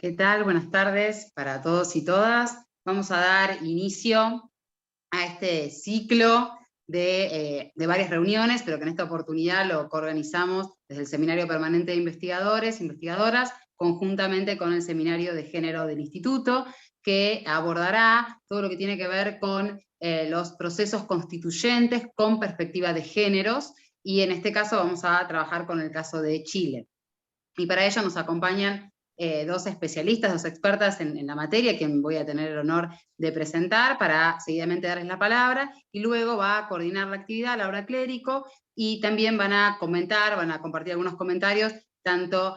¿Qué tal? Buenas tardes para todos y todas. Vamos a dar inicio a este ciclo de varias reuniones, pero que en esta oportunidad lo coorganizamos desde el Seminario Permanente de Investigadores e Investigadoras, conjuntamente con el Seminario de Género del Instituto, que abordará todo lo que tiene que ver con los procesos constituyentes con perspectiva de géneros, y en este caso vamos a trabajar con el caso de Chile. Y para ello nos acompañan dos especialistas, dos expertas en la materia, quien voy a tener el honor de presentar para seguidamente darles la palabra, y luego va a coordinar la actividad Laura Clérico, y también van a comentar, van a compartir algunos comentarios, tanto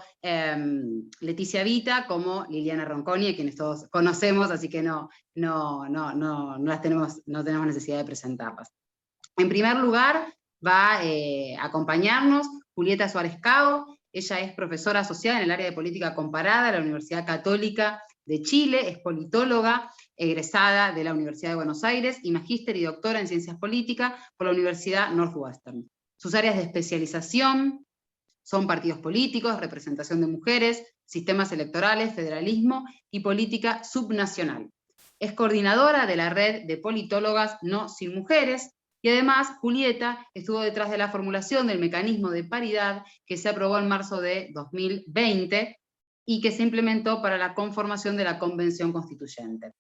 Leticia Vita como Liliana Ronconi, a quienes todos conocemos, así que no tenemos necesidad de presentarlas. En primer lugar, va a acompañarnos Julieta Suárez Cao. Ella es profesora asociada en el área de política comparada de la Universidad Católica de Chile, es politóloga, egresada de la Universidad de Buenos Aires y magíster y doctora en ciencias políticas por la Universidad Northwestern. Sus áreas de especialización son partidos políticos, representación de mujeres, sistemas electorales, federalismo y política subnacional. Es coordinadora de la red de politólogas No Sin Mujeres, y además Julieta estuvo detrás de la formulación del mecanismo de paridad que se aprobó en marzo de 2020 y que se implementó para la conformación de la Convención Constituyente.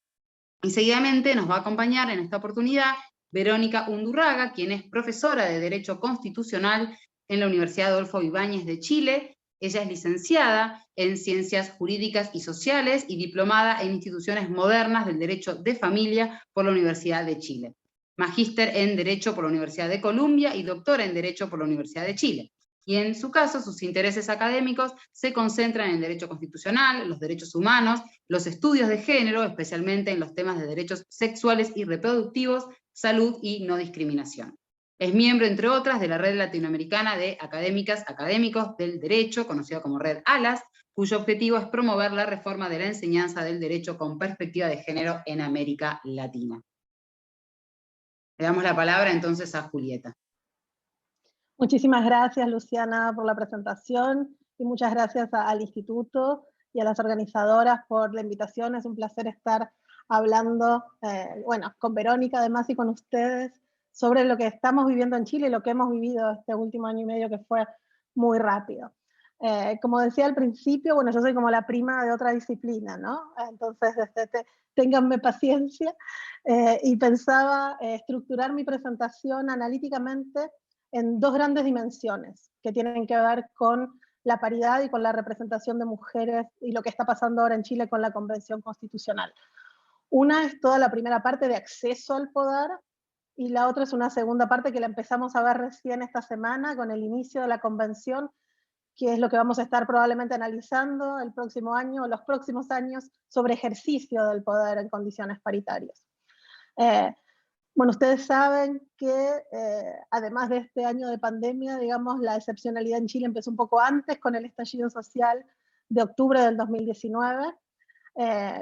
Y seguidamente nos va a acompañar en esta oportunidad Verónica Undurraga, quien es profesora de Derecho Constitucional en la Universidad Adolfo Ibáñez de Chile. Ella es licenciada en Ciencias Jurídicas y Sociales y diplomada en Instituciones Modernas del Derecho de Familia por la Universidad de Chile. Magíster en Derecho por la Universidad de Columbia y doctora en Derecho por la Universidad de Chile. Y en su caso, sus intereses académicos se concentran en el derecho constitucional, los derechos humanos, los estudios de género, especialmente en los temas de derechos sexuales y reproductivos, salud y no discriminación. Es miembro, entre otras, de la Red Latinoamericana de Académicos del Derecho, conocida como Red ALAS, cuyo objetivo es promover la reforma de la enseñanza del derecho con perspectiva de género en América Latina. Le damos la palabra entonces a Julieta. Muchísimas gracias, Luciana, por la presentación, y muchas gracias al Instituto y a las organizadoras por la invitación. Es un placer estar hablando, con Verónica además y con ustedes sobre lo que estamos viviendo en Chile y lo que hemos vivido este último año y medio, que fue muy rápido. Como decía al principio, yo soy como la prima de otra disciplina, ¿no? Entonces, ténganme paciencia, y pensaba estructurar mi presentación analíticamente en dos grandes dimensiones que tienen que ver con la paridad y con la representación de mujeres y lo que está pasando ahora en Chile con la Convención Constitucional. Una es toda la primera parte de acceso al poder, y la otra es una segunda parte que la empezamos a ver recién esta semana con el inicio de la Convención, que es lo que vamos a estar probablemente analizando el próximo año o los próximos años sobre ejercicio del poder en condiciones paritarias. Ustedes saben que además de este año de pandemia, la excepcionalidad en Chile empezó un poco antes con el estallido social de octubre del 2019,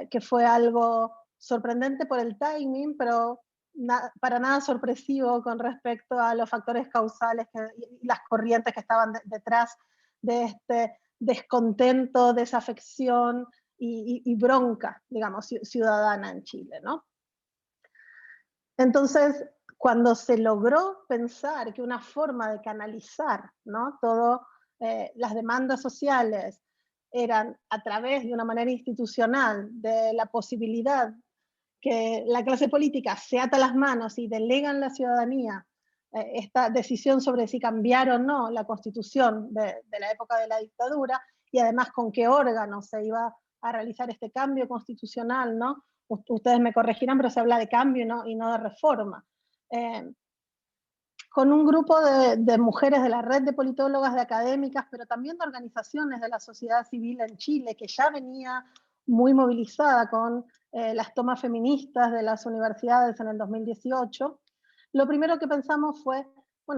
que fue algo sorprendente por el timing, pero para nada sorpresivo con respecto a los factores causales y las corrientes que estaban detrás de este descontento, desafección y bronca, ciudadana en Chile, ¿no? Entonces, cuando se logró pensar que una forma de canalizar, ¿no?, todas las demandas sociales eran a través de una manera institucional, de la posibilidad que la clase política se ata las manos y delega en la ciudadanía esta decisión sobre si cambiar o no la constitución de la época de la dictadura, y además con qué órgano se iba a realizar este cambio constitucional, ¿no? Ustedes me corregirán, pero se habla de cambio y no de reforma. Con un grupo de mujeres de la red de politólogas, de académicas, pero también de organizaciones de la sociedad civil en Chile, que ya venía muy movilizada con las tomas feministas de las universidades en el 2018, lo primero que pensamos fue,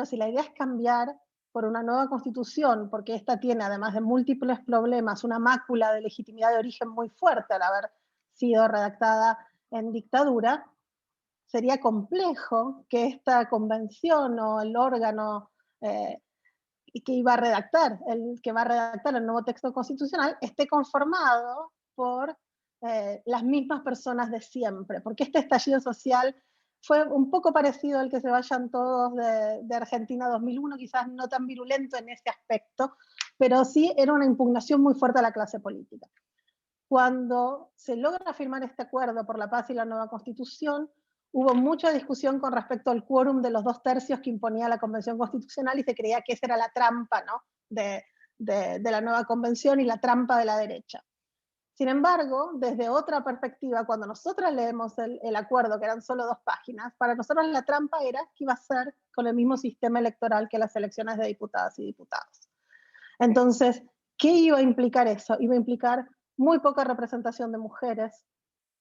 si la idea es cambiar por una nueva constitución, porque esta tiene, además de múltiples problemas, una mácula de legitimidad de origen muy fuerte al haber sido redactada en dictadura, sería complejo que esta convención o el órgano que va a redactar el nuevo texto constitucional esté conformado por las mismas personas de siempre, porque este estallido social fue un poco parecido al que se vayan todos de Argentina 2001, quizás no tan virulento en ese aspecto, pero sí era una impugnación muy fuerte a la clase política. Cuando se logra firmar este acuerdo por la paz y la nueva constitución, hubo mucha discusión con respecto al quórum de los 2/3 que imponía la Convención Constitucional y se creía que esa era la trampa, ¿no?, de la nueva convención y la trampa de la derecha. Sin embargo, desde otra perspectiva, cuando nosotras leemos el acuerdo, que eran solo 2 páginas, para nosotros la trampa era que iba a ser con el mismo sistema electoral que las elecciones de diputadas y diputados. Entonces, ¿qué iba a implicar eso? Iba a implicar muy poca representación de mujeres,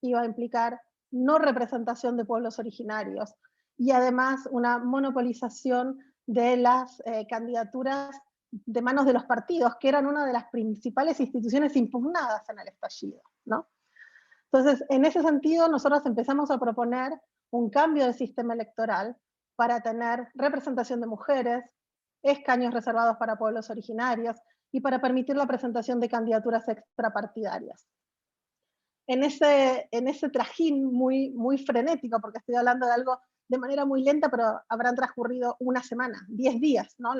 iba a implicar no representación de pueblos originarios y además una monopolización de las candidaturas de manos de los partidos, que eran una de las principales instituciones impugnadas en el estallido, ¿no? Entonces, en ese sentido, nosotros empezamos a proponer un cambio del sistema electoral para tener representación de mujeres, escaños reservados para pueblos originarios y para permitir la presentación de candidaturas extrapartidarias. En ese trajín muy frenético, porque estoy hablando de algo de manera muy lenta, pero habrán transcurrido una semana, 10 días, ¿no?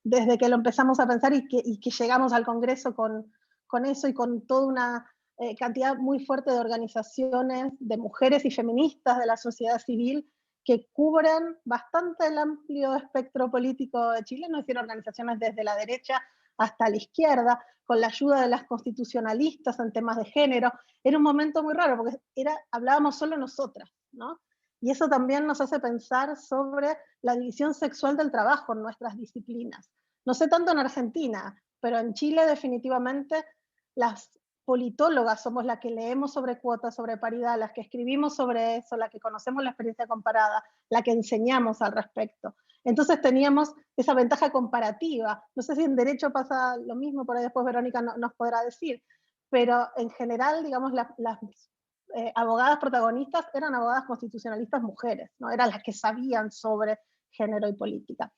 Desde que lo empezamos a pensar y que llegamos al Congreso con eso y con toda una cantidad muy fuerte de organizaciones de mujeres y feministas de la sociedad civil que cubren bastante el amplio espectro político de Chile, no es decir, organizaciones desde la derecha hasta la izquierda, con la ayuda de las constitucionalistas en temas de género. Era un momento muy raro, porque hablábamos solo nosotras, ¿no? Y eso también nos hace pensar sobre la división sexual del trabajo en nuestras disciplinas. No sé tanto en Argentina, pero en Chile definitivamente las politólogas somos las que leemos sobre cuotas, sobre paridad, las que escribimos sobre eso, las que conocemos la experiencia comparada, la que enseñamos al respecto. Entonces teníamos esa ventaja comparativa. No sé si en derecho pasa lo mismo, por ahí después Verónica nos podrá decir, pero en general, digamos, las abogadas protagonistas eran abogadas constitucionalistas mujeres, ¿no? Eran las que sabían sobre género y política.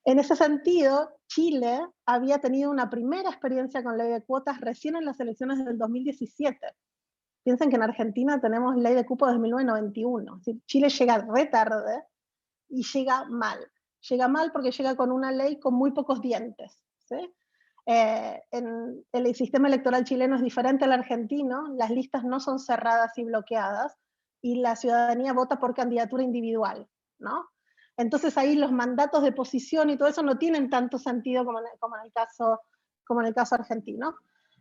En ese sentido, Chile había tenido una primera experiencia con ley de cuotas recién en las elecciones del 2017. Piensen que en Argentina tenemos ley de cupo desde 1991. Es decir, Chile llega re tarde y llega mal. Llega mal porque llega con una ley con muy pocos dientes, ¿sí? El sistema electoral chileno es diferente al argentino, las listas no son cerradas y bloqueadas, y la ciudadanía vota por candidatura individual, ¿no? Entonces ahí los mandatos de posición y todo eso no tienen tanto sentido como en el caso argentino.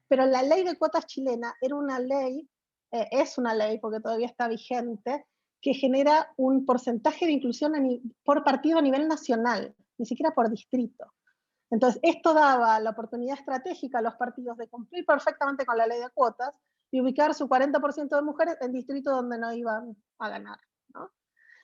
Pero la ley de cuotas chilena era una ley, es una ley porque todavía está vigente, que genera un porcentaje de inclusión por partido a nivel nacional, ni siquiera por distrito. Entonces, esto daba la oportunidad estratégica a los partidos de cumplir perfectamente con la ley de cuotas y ubicar su 40% de mujeres en distritos donde no iban a ganar, ¿no?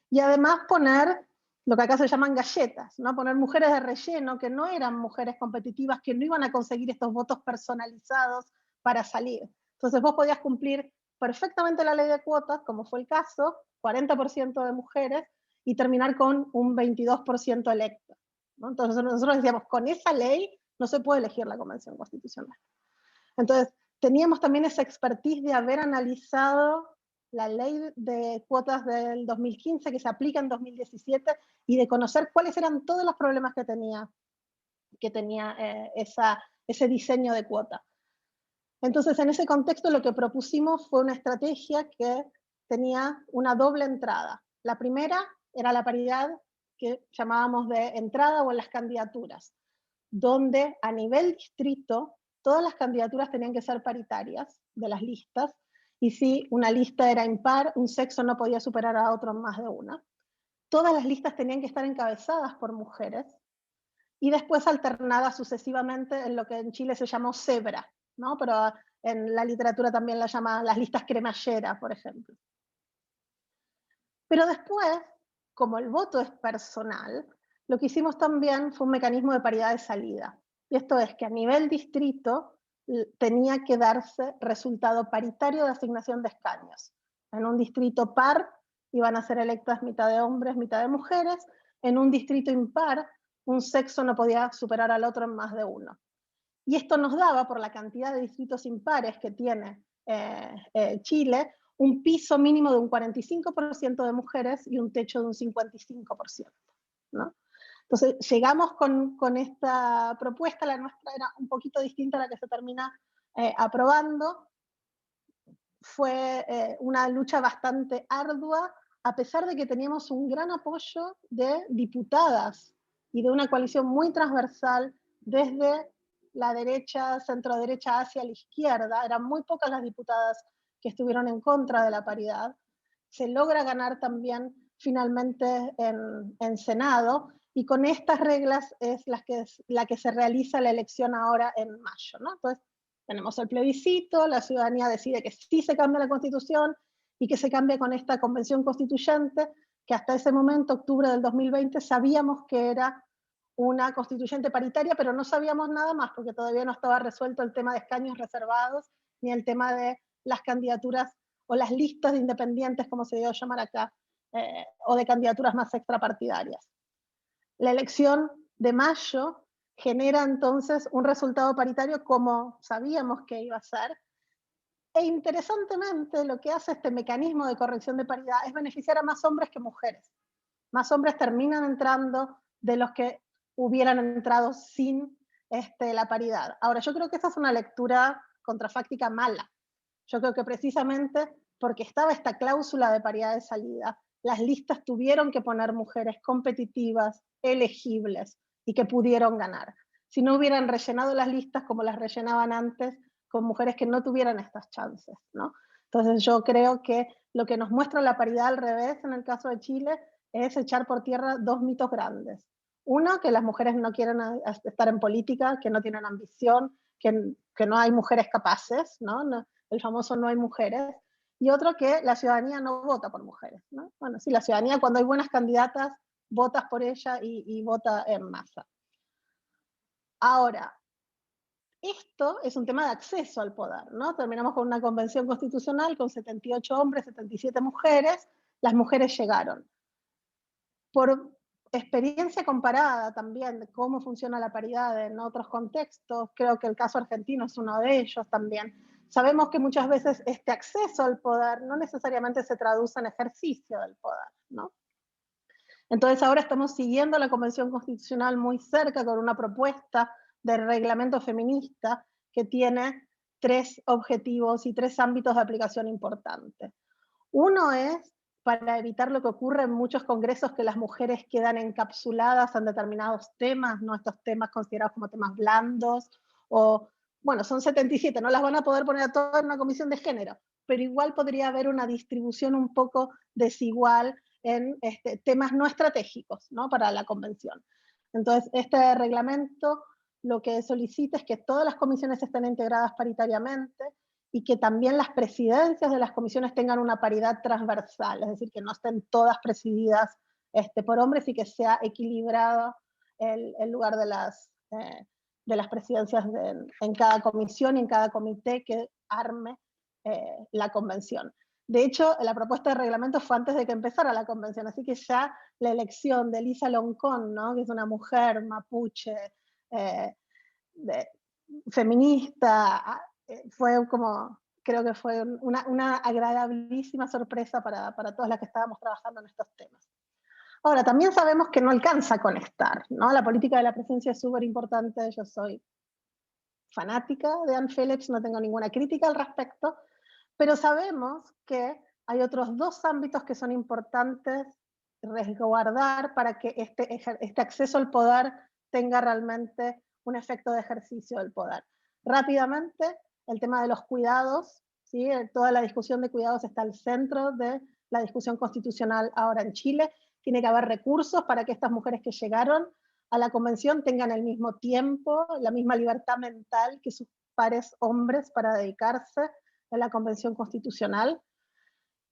Y además poner lo que acá se llaman galletas, ¿no? Poner mujeres de relleno que no eran mujeres competitivas, que no iban a conseguir estos votos personalizados para salir. Entonces vos podías cumplir perfectamente la ley de cuotas, como fue el caso, 40% de mujeres, y terminar con un 22% electo, ¿no? Entonces nosotros decíamos, con esa ley no se puede elegir la Convención Constitucional. Entonces teníamos también esa expertise de haber analizado la ley de cuotas del 2015 que se aplica en 2017 y de conocer cuáles eran todos los problemas que tenía ese diseño de cuota. Entonces, en ese contexto lo que propusimos fue una estrategia que tenía una doble entrada. La primera era la paridad que llamábamos de entrada o en las candidaturas, donde a nivel distrito todas las candidaturas tenían que ser paritarias de las listas, y si una lista era impar, un sexo no podía superar a otro en más de una. Todas las listas tenían que estar encabezadas por mujeres, y después alternadas sucesivamente en lo que en Chile se llamó cebra, ¿no? Pero en la literatura también la llaman las listas cremalleras, por ejemplo. Pero después, como el voto es personal, lo que hicimos también fue un mecanismo de paridad de salida. Y esto es que a nivel distrito tenía que darse resultado paritario de asignación de escaños. En un distrito par iban a ser electas mitad de hombres, mitad de mujeres. En un distrito impar, un sexo no podía superar al otro en más de uno. Y esto nos daba, por la cantidad de distritos impares que tiene Chile, un piso mínimo de un 45% de mujeres y un techo de un 55%, ¿no? Entonces, llegamos con esta propuesta, la nuestra era un poquito distinta a la que se termina aprobando. Fue una lucha bastante ardua, a pesar de que teníamos un gran apoyo de diputadas y de una coalición muy transversal desde la derecha, centro-derecha hacia la izquierda. Eran muy pocas las diputadas que estuvieron en contra de la paridad. Se logra ganar también finalmente en Senado, y con estas reglas es la que se realiza la elección ahora en mayo, ¿no? Entonces, tenemos el plebiscito, la ciudadanía decide que sí se cambia la Constitución y que se cambia con esta convención constituyente, que hasta ese momento, octubre del 2020, sabíamos que era una constituyente paritaria, pero no sabíamos nada más, porque todavía no estaba resuelto el tema de escaños reservados, ni el tema de las candidaturas o las listas de independientes, como se dio a llamar acá, o de candidaturas más extrapartidarias. La elección de mayo genera entonces un resultado paritario como sabíamos que iba a ser, e interesantemente lo que hace este mecanismo de corrección de paridad es beneficiar a más hombres que mujeres. Más hombres terminan entrando de los que hubieran entrado sin la paridad. Ahora, yo creo que esa es una lectura contrafáctica mala. Yo creo que precisamente porque estaba esta cláusula de paridad de salida, las listas tuvieron que poner mujeres competitivas, elegibles y que pudieron ganar. Si no hubieran rellenado las listas como las rellenaban antes, con mujeres que no tuvieran estas chances, ¿no? Entonces yo creo que lo que nos muestra la paridad al revés en el caso de Chile es echar por tierra dos mitos grandes. Uno, que las mujeres no quieren estar en política, que no tienen ambición, que no hay mujeres capaces, ¿no? El famoso no hay mujeres. Y otro, que la ciudadanía no vota por mujeres, ¿no? Bueno, sí, la ciudadanía, cuando hay buenas candidatas, votas por ella y vota en masa. Ahora, esto es un tema de acceso al poder, ¿no? Terminamos con una convención constitucional con 78 hombres, 77 mujeres. Las mujeres llegaron. Por experiencia comparada también de cómo funciona la paridad en otros contextos, creo que el caso argentino es uno de ellos también. Sabemos que muchas veces este acceso al poder no necesariamente se traduce en ejercicio del poder, ¿no? Entonces ahora estamos siguiendo la Convención Constitucional muy cerca con una propuesta de reglamento feminista que tiene 3 objetivos y 3 ámbitos de aplicación importantes. Uno es para evitar lo que ocurre en muchos congresos, que las mujeres quedan encapsuladas en determinados temas, ¿no? Estos temas considerados como temas blandos, o, bueno, son 77, no las van a poder poner a todas en una comisión de género, pero igual podría haber una distribución un poco desigual en temas no estratégicos, ¿no? Para la convención. Entonces, este reglamento lo que solicita es que todas las comisiones estén integradas paritariamente, y que también las presidencias de las comisiones tengan una paridad transversal, es decir, que no estén todas presididas por hombres, y que sea equilibrado el lugar de las presidencias en cada comisión y en cada comité que arme la convención. De hecho, la propuesta de reglamento fue antes de que empezara la convención, así que ya la elección de Elisa Loncón, ¿no? Que es una mujer mapuche, feminista, fue como, creo que fue una agradabilísima sorpresa para todas las que estábamos trabajando en estos temas. Ahora, también sabemos que no alcanza a conectar, ¿no? La política de la presencia es súper importante. Yo soy fanática de Ann Phillips, no tengo ninguna crítica al respecto, pero sabemos que hay otros 2 ámbitos que son importantes resguardar para que este acceso al poder tenga realmente un efecto de ejercicio del poder. Rápidamente, el tema de los cuidados, ¿sí? Toda la discusión de cuidados está al centro de la discusión constitucional ahora en Chile. Tiene que haber recursos para que estas mujeres que llegaron a la convención tengan el mismo tiempo, la misma libertad mental que sus pares hombres para dedicarse a la convención constitucional.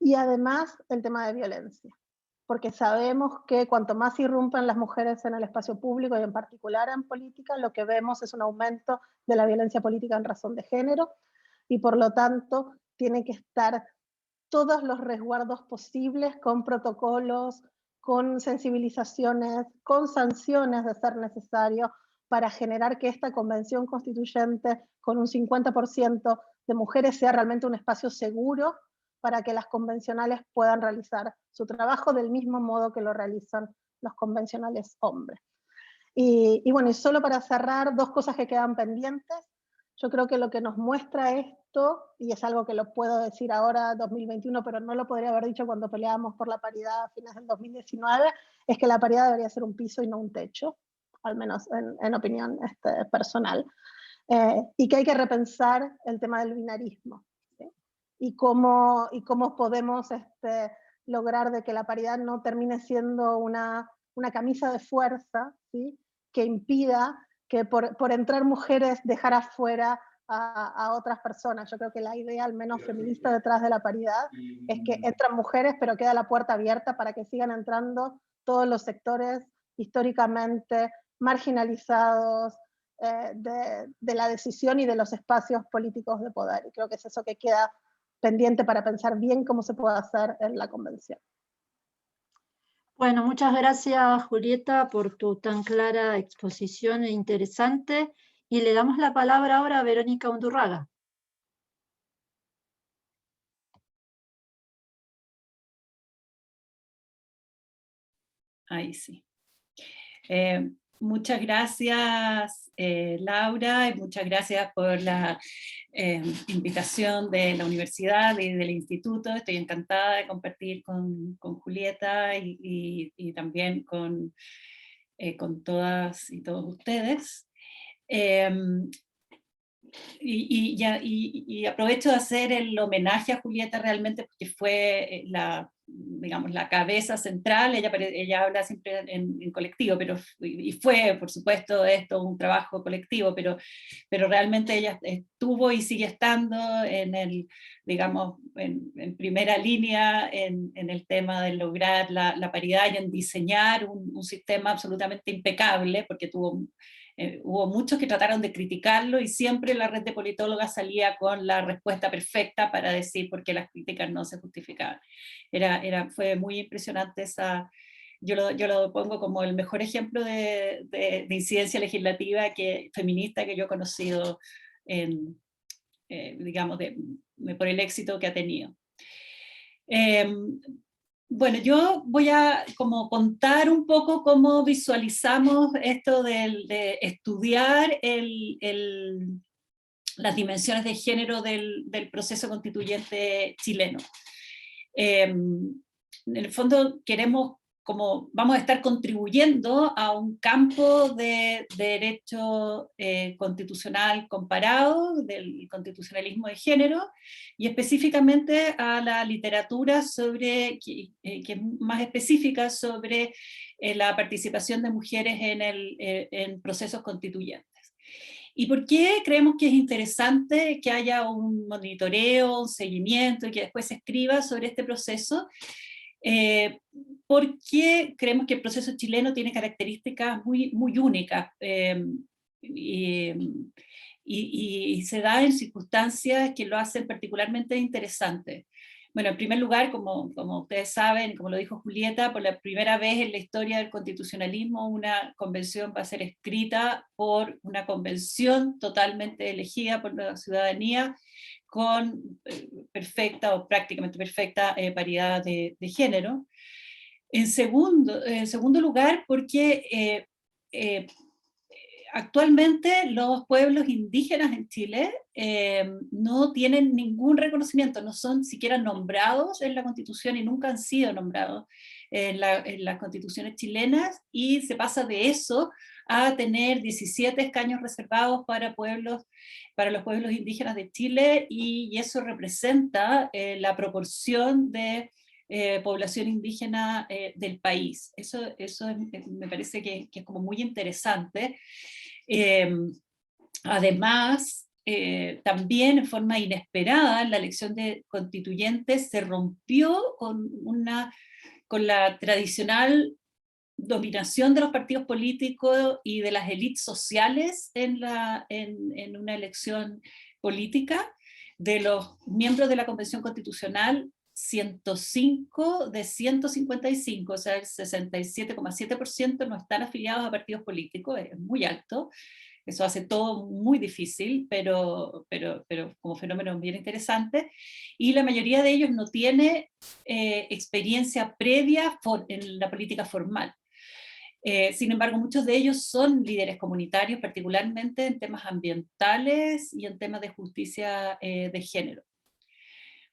Y además el tema de violencia, porque sabemos que cuanto más irrumpen las mujeres en el espacio público y en particular en política, lo que vemos es un aumento de la violencia política en razón de género, y por lo tanto tienen que estar todos los resguardos posibles, con protocolos, con sensibilizaciones, con sanciones de ser necesario, para generar que esta convención constituyente con un 50% de mujeres sea realmente un espacio seguro para que las convencionales puedan realizar su trabajo del mismo modo que lo realizan los convencionales hombres. Y bueno, y solo para cerrar, dos cosas que quedan pendientes. Yo creo que lo que nos muestra esto, y es algo que lo puedo decir ahora, 2021, pero no lo podría haber dicho cuando peleábamos por la paridad a fines del 2019, es que la paridad debería ser un piso y no un techo, al menos en opinión personal. Y que hay que repensar el tema del binarismo, ¿sí? Y cómo podemos lograr de que la paridad no termine siendo una camisa de fuerza, ¿sí? Que impida que por entrar mujeres dejar afuera a otras personas. Yo creo que la idea, al menos feminista, detrás de la paridad es que entran mujeres, pero queda la puerta abierta para que sigan entrando todos los sectores históricamente marginalizados de la decisión y de los espacios políticos de poder. Y creo que es eso que queda pendiente para pensar bien cómo se puede hacer en la convención. Bueno, muchas gracias, Julieta, por tu tan clara exposición e interesante. Y le damos la palabra ahora a Verónica Undurraga. Ahí sí. Muchas gracias, Laura, y muchas gracias por la invitación de la universidad y del instituto. Estoy encantada de compartir con Julieta y también con todas y todos ustedes. Y aprovecho de hacer el homenaje a Julieta realmente porque fue digamos, la cabeza central. Ella habla siempre en colectivo, y fue, por supuesto, esto un trabajo colectivo, pero realmente ella estuvo y sigue estando digamos, en primera línea en el tema de lograr la paridad y en diseñar un sistema absolutamente impecable, porque hubo muchos que trataron de criticarlo y siempre la red de politólogas salía con la respuesta perfecta para decir por qué las críticas no se justificaban. Fue muy impresionante esa. Yo lo pongo como el mejor ejemplo de incidencia legislativa feminista que yo he conocido, digamos, por el éxito que ha tenido. Bueno, yo voy a como contar un poco cómo visualizamos esto de estudiar las dimensiones de género del proceso constituyente chileno. En el fondo vamos a estar contribuyendo a un campo de derecho constitucional comparado, del constitucionalismo de género, y específicamente a la literatura que es más específica sobre la participación de mujeres en procesos constituyentes. ¿Y por qué creemos que es interesante que haya un monitoreo, un seguimiento y que después se escriba sobre este proceso? Porque creemos que el proceso chileno tiene características muy, muy únicas y se da en circunstancias que lo hacen particularmente interesante. Bueno, en primer lugar, como ustedes saben, como lo dijo Julieta, por la primera vez en la historia del constitucionalismo una convención va a ser escrita por una convención totalmente elegida por la ciudadanía, con perfecta o prácticamente perfecta paridad de género. En segundo lugar, porque actualmente los pueblos indígenas en Chile no tienen ningún reconocimiento, no son siquiera nombrados en la Constitución y nunca han sido nombrados en las constituciones chilenas, y se pasa de eso a tener 17 escaños reservados para los pueblos indígenas de Chile, y eso representa la proporción de población indígena del país. Eso me parece que es como muy interesante. Además, también en forma inesperada, la elección de constituyentes se rompió con la tradicional dominación de los partidos políticos y de las élites sociales en una elección política. De los miembros de la Convención Constitucional, 105 de 155, o sea, el 67,7% no están afiliados a partidos políticos, es muy alto. Eso hace todo muy difícil, pero como fenómeno bien interesante. Y la mayoría de ellos no tiene experiencia previa en la política formal. Sin embargo, muchos de ellos son líderes comunitarios, particularmente en temas ambientales y en temas de justicia de género.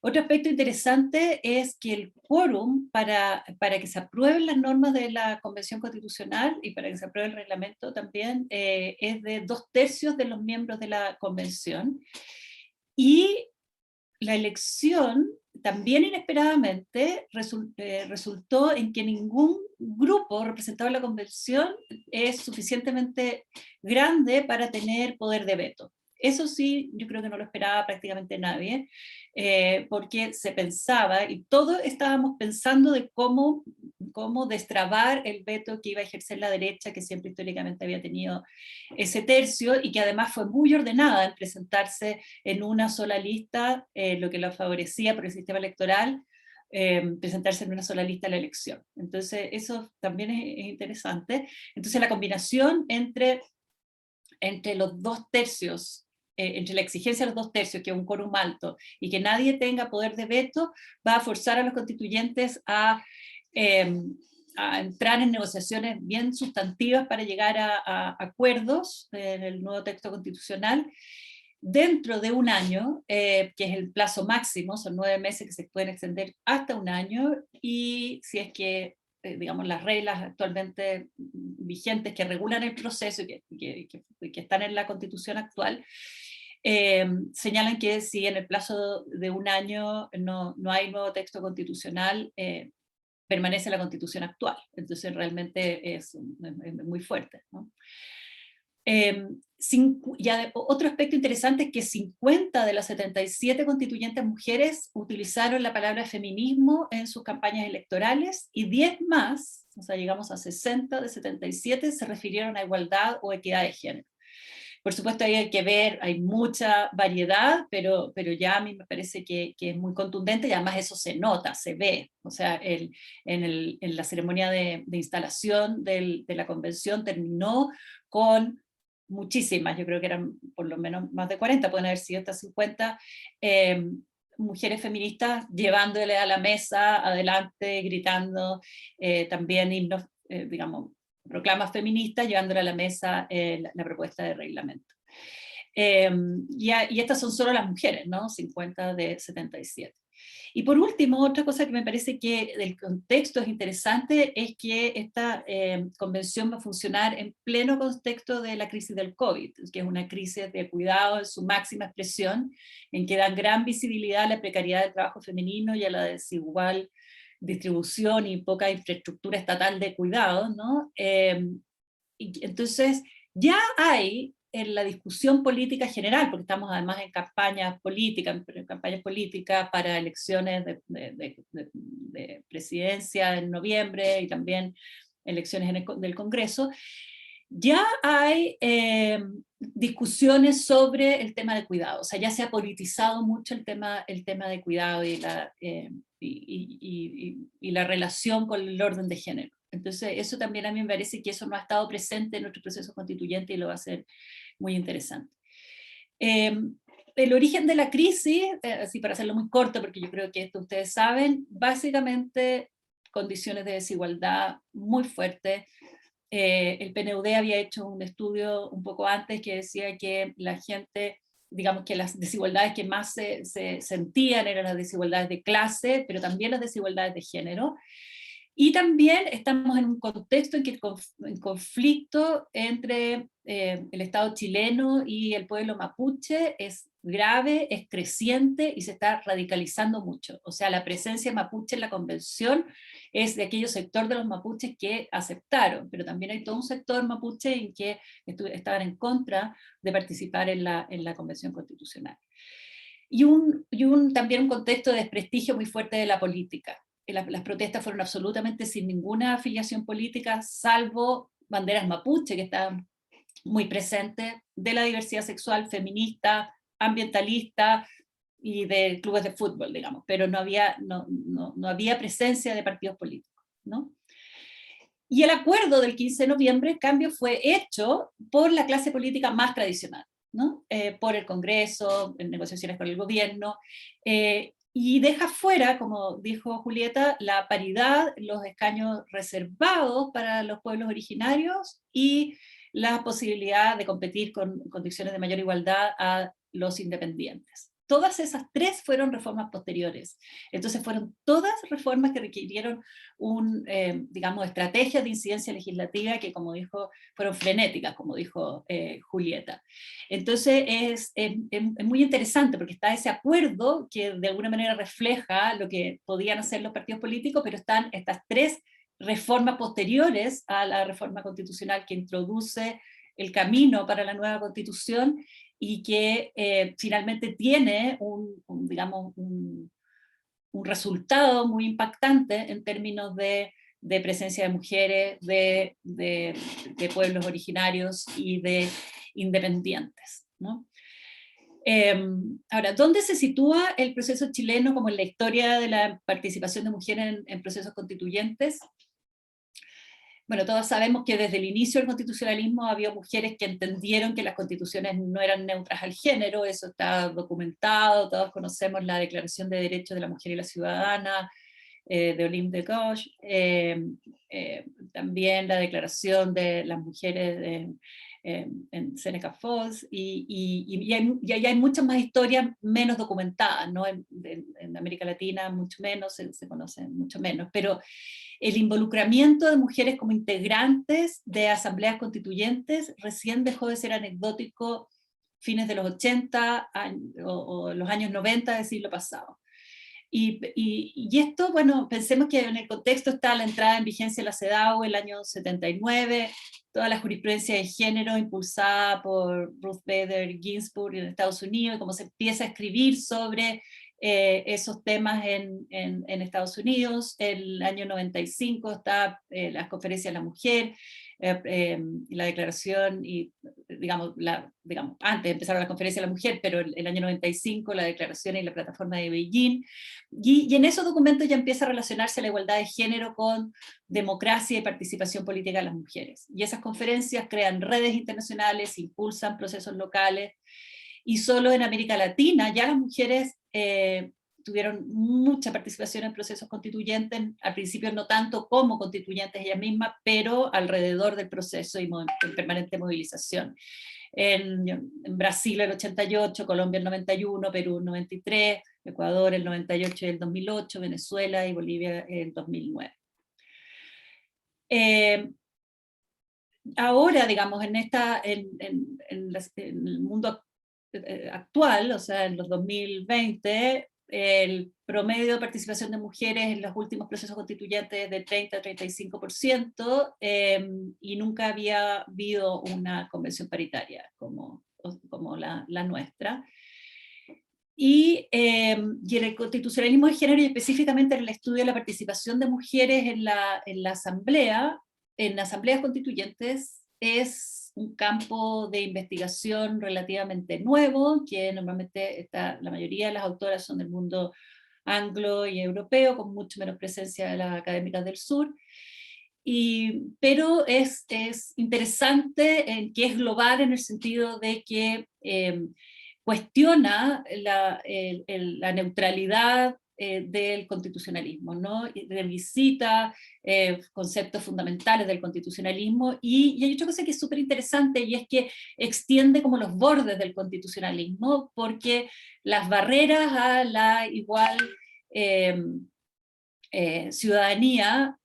Otro aspecto interesante es que el quórum para que se aprueben las normas de la Convención Constitucional y para que se apruebe el reglamento también es de 2/3 de los miembros de la Convención. Y la elección, también inesperadamente, resultó en que ningún grupo representado en la Convención es suficientemente grande para tener poder de veto. Eso sí, yo creo que no lo esperaba prácticamente nadie, porque se pensaba, y todos estábamos pensando de cómo destrabar el veto que iba a ejercer la derecha, que siempre históricamente había tenido ese tercio, y que además fue muy ordenada en presentarse en una sola lista, lo que la favorecía por el sistema electoral, presentarse en una sola lista a la elección. Entonces eso también es interesante. Entonces la combinación entre los 2/3, entre la exigencia de los 2/3, que es un quórum alto, y que nadie tenga poder de veto, va a forzar a los constituyentes a entrar en negociaciones bien sustantivas para llegar a acuerdos en el nuevo texto constitucional dentro de un año, que es el plazo máximo, son 9 meses que se pueden extender hasta un año, y si es que digamos, las reglas actualmente vigentes que regulan el proceso y que están en la Constitución actual, señalan que si en el plazo de un año no hay nuevo texto constitucional, permanece la Constitución actual. Entonces realmente es muy fuerte, ¿no? Otro aspecto interesante es que 50 de las 77 constituyentes mujeres utilizaron la palabra feminismo en sus campañas electorales, y 10 más, o sea, llegamos a 60 de 77, se refirieron a igualdad o equidad de género. Por supuesto, ahí hay que ver, hay mucha variedad, pero ya a mí me parece que es muy contundente, y además eso se nota, se ve. O sea, en la ceremonia de instalación de la convención terminó con muchísimas, yo creo que eran por lo menos más de 40, pueden haber sido hasta 50, mujeres feministas llevándole a la mesa, adelante, gritando, también himnos, digamos, proclamas feministas, llevándole a la mesa la propuesta de reglamento. Y estas son solo las mujeres, ¿no? 50 de 77. Y por último, otra cosa que me parece que del contexto es interesante es que esta convención va a funcionar en pleno contexto de la crisis del COVID, que es una crisis de cuidado en su máxima expresión, en que dan gran visibilidad a la precariedad del trabajo femenino y a la desigual distribución y poca infraestructura estatal de cuidado, ¿no? Y entonces ya hay en la discusión política general, porque estamos además en campañas políticas para elecciones de presidencia en noviembre y también elecciones del Congreso, ya hay discusiones sobre el tema de cuidado. O sea, ya se ha politizado mucho el tema de cuidado y la relación con el orden de género. Entonces, eso también a mí me parece que eso no ha estado presente en nuestro proceso constituyente, y lo va a ser muy interesante. El origen de la crisis, así para hacerlo muy corto, porque yo creo que esto ustedes saben, básicamente condiciones de desigualdad muy fuertes. El PNUD había hecho un estudio un poco antes que decía que la gente, digamos que las desigualdades que más se sentían eran las desigualdades de clase, pero también las desigualdades de género. Y también estamos en un contexto en que el conflicto entre el Estado chileno y el pueblo mapuche es grave, es creciente y se está radicalizando mucho. O sea, la presencia mapuche en la convención es de aquellos sectores de los mapuches que aceptaron, pero también hay todo un sector mapuche en que estaban en contra de participar en la convención constitucional. Y también un contexto de desprestigio muy fuerte de la política. Las protestas fueron absolutamente sin ninguna afiliación política, salvo banderas mapuche, que estaban muy presentes, de la diversidad sexual, feminista, ambientalista, y de clubes de fútbol, digamos, pero no había presencia de partidos políticos, ¿no? Y el acuerdo del 15 de noviembre, en cambio, fue hecho por la clase política más tradicional, ¿no? Por el Congreso, en negociaciones con el gobierno, y deja fuera, como dijo Julieta, la paridad, los escaños reservados para los pueblos originarios y la posibilidad de competir con condiciones de mayor igualdad a los independientes. Todas esas tres fueron reformas posteriores. Entonces fueron todas reformas que requirieron digamos, estrategias de incidencia legislativa que, como dijo, fueron frenéticas, como dijo Julieta. Entonces es muy interesante porque está ese acuerdo que de alguna manera refleja lo que podían hacer los partidos políticos, pero están estas tres reformas posteriores a la reforma constitucional que introduce el camino para la nueva constitución y que finalmente tiene digamos, un resultado muy impactante en términos de presencia de mujeres, de pueblos originarios y de independientes, ¿no? Ahora, ¿dónde se sitúa el proceso chileno como en la historia de la participación de mujeres en procesos constituyentes? Bueno, todos sabemos que desde el inicio del constitucionalismo había mujeres que entendieron que las constituciones no eran neutras al género, eso está documentado, todos conocemos la Declaración de Derechos de la Mujer y la Ciudadana de Olympe de Gouges, también la Declaración de las Mujeres en Seneca Falls, y hay muchas más historias menos documentadas, ¿no? En América Latina mucho menos, se conocen mucho menos, pero el involucramiento de mujeres como integrantes de asambleas constituyentes recién dejó de ser anecdótico fines de los 80 o los años 90 del siglo pasado. Y esto, bueno, pensemos que en el contexto está la entrada en vigencia de la CEDAW el año 79, toda la jurisprudencia de género impulsada por Ruth Bader Ginsburg en Estados Unidos, y cómo se empieza a escribir sobre esos temas en Estados Unidos. El año 95 está las conferencias de la mujer, la declaración, y digamos, antes empezaron las conferencias de la mujer, pero el año 95 la declaración y la plataforma de Beijing, y en esos documentos ya empieza a relacionarse la igualdad de género con democracia y participación política de las mujeres. Y esas conferencias crean redes internacionales, impulsan procesos locales, y solo en América Latina ya las mujeres tuvieron mucha participación en procesos constituyentes, al principio no tanto como constituyentes ellas mismas, pero alrededor del proceso y en permanente movilización. En Brasil el 88, Colombia el 91, Perú el 93, Ecuador el 98 y el 2008, Venezuela y Bolivia el 2009. Ahora, digamos, en el mundo actual, o sea, en los 2020, el promedio de participación de mujeres en los últimos procesos constituyentes es de 30 a 35%, y nunca había habido una convención paritaria como la nuestra. Y en el constitucionalismo de género, y específicamente en el estudio de la participación de mujeres en la asamblea, en asambleas constituyentes, es un campo de investigación relativamente nuevo, que normalmente la mayoría de las autoras son del mundo anglo y europeo, con mucho menos presencia de las académicas del sur, pero es interesante, que es global en el sentido de que cuestiona la neutralidad del constitucionalismo, ¿no? Revisita conceptos fundamentales del constitucionalismo, y hay otra cosa que es súper interesante, y es que extiende como los bordes del constitucionalismo, porque las barreras a la igual ciudadanía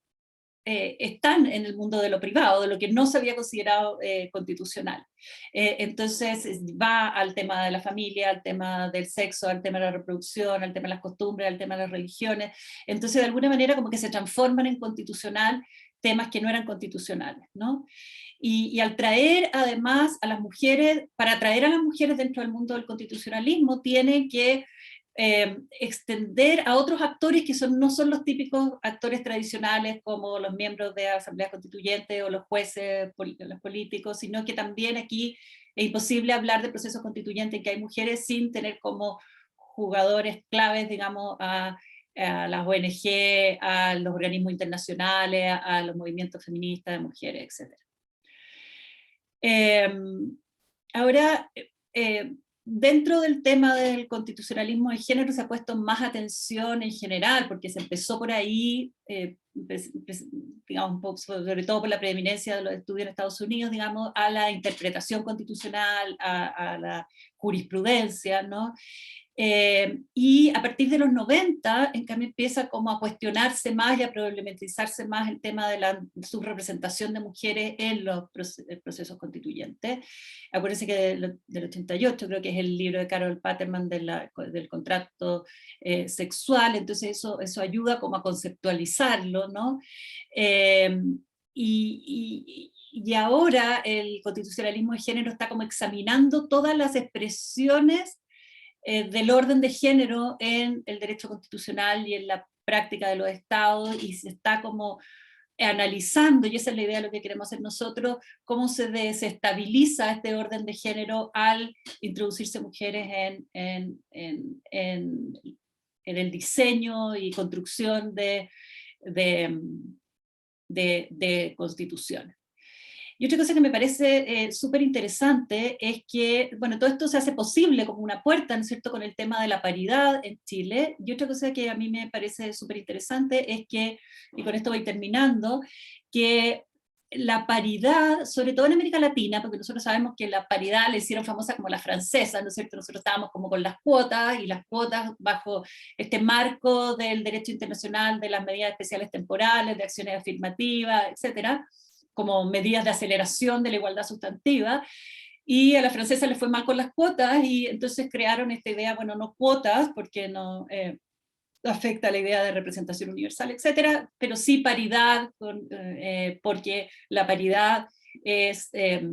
están en el mundo de lo privado, de lo que no se había considerado constitucional. Entonces va al tema de la familia, al tema del sexo, al tema de la reproducción, al tema de las costumbres, al tema de las religiones. Entonces, de alguna manera, como que se transforman en constitucional temas que no eran constitucionales, ¿no? Y al traer además a las mujeres, para atraer a las mujeres dentro del mundo del constitucionalismo, tienen que extender a otros actores que no son los típicos actores tradicionales, como los miembros de asambleas constituyentes o los jueces, los políticos, sino que también aquí es imposible hablar de procesos constituyentes en que hay mujeres sin tener como jugadores claves, digamos, a las ONG, a los organismos internacionales, a los movimientos feministas de mujeres, etc. Ahora, dentro del tema del constitucionalismo de género se ha puesto más atención en general, porque se empezó por ahí, digamos, un poco, sobre todo por la preeminencia de los estudios en Estados Unidos, digamos, a la interpretación constitucional, a la jurisprudencia, ¿no? Y a partir de los 90, en cambio, empieza como a cuestionarse más y a problematizarse más el tema de la subrepresentación de mujeres en los procesos constituyentes. Acuérdense que del 88 creo que es el libro de Carol Paterman del contrato sexual, entonces eso ayuda como a conceptualizarlo, ¿no? Y ahora el constitucionalismo de género está como examinando todas las expresiones del orden de género en el derecho constitucional y en la práctica de los estados, y se está como analizando, y esa es la idea de lo que queremos hacer nosotros, cómo se desestabiliza este orden de género al introducirse mujeres en el diseño y construcción de constituciones. Y otra cosa que me parece súper interesante es que, bueno, todo esto se hace posible como una puerta, ¿no es cierto?, con el tema de la paridad en Chile. Y otra cosa que a mí me parece súper interesante es que, y con esto voy terminando, que la paridad, sobre todo en América Latina, porque nosotros sabemos que la paridad le hicieron famosa como la francesa, ¿no es cierto? Nosotros estábamos como con las cuotas, y las cuotas bajo este marco del derecho internacional, de las medidas especiales temporales, de acciones afirmativas, etcétera, como medidas de aceleración de la igualdad sustantiva, y a la francesa les fue mal con las cuotas, y entonces crearon esta idea, bueno, no cuotas, porque no afecta la idea de representación universal, etcétera, pero sí paridad, porque la paridad es,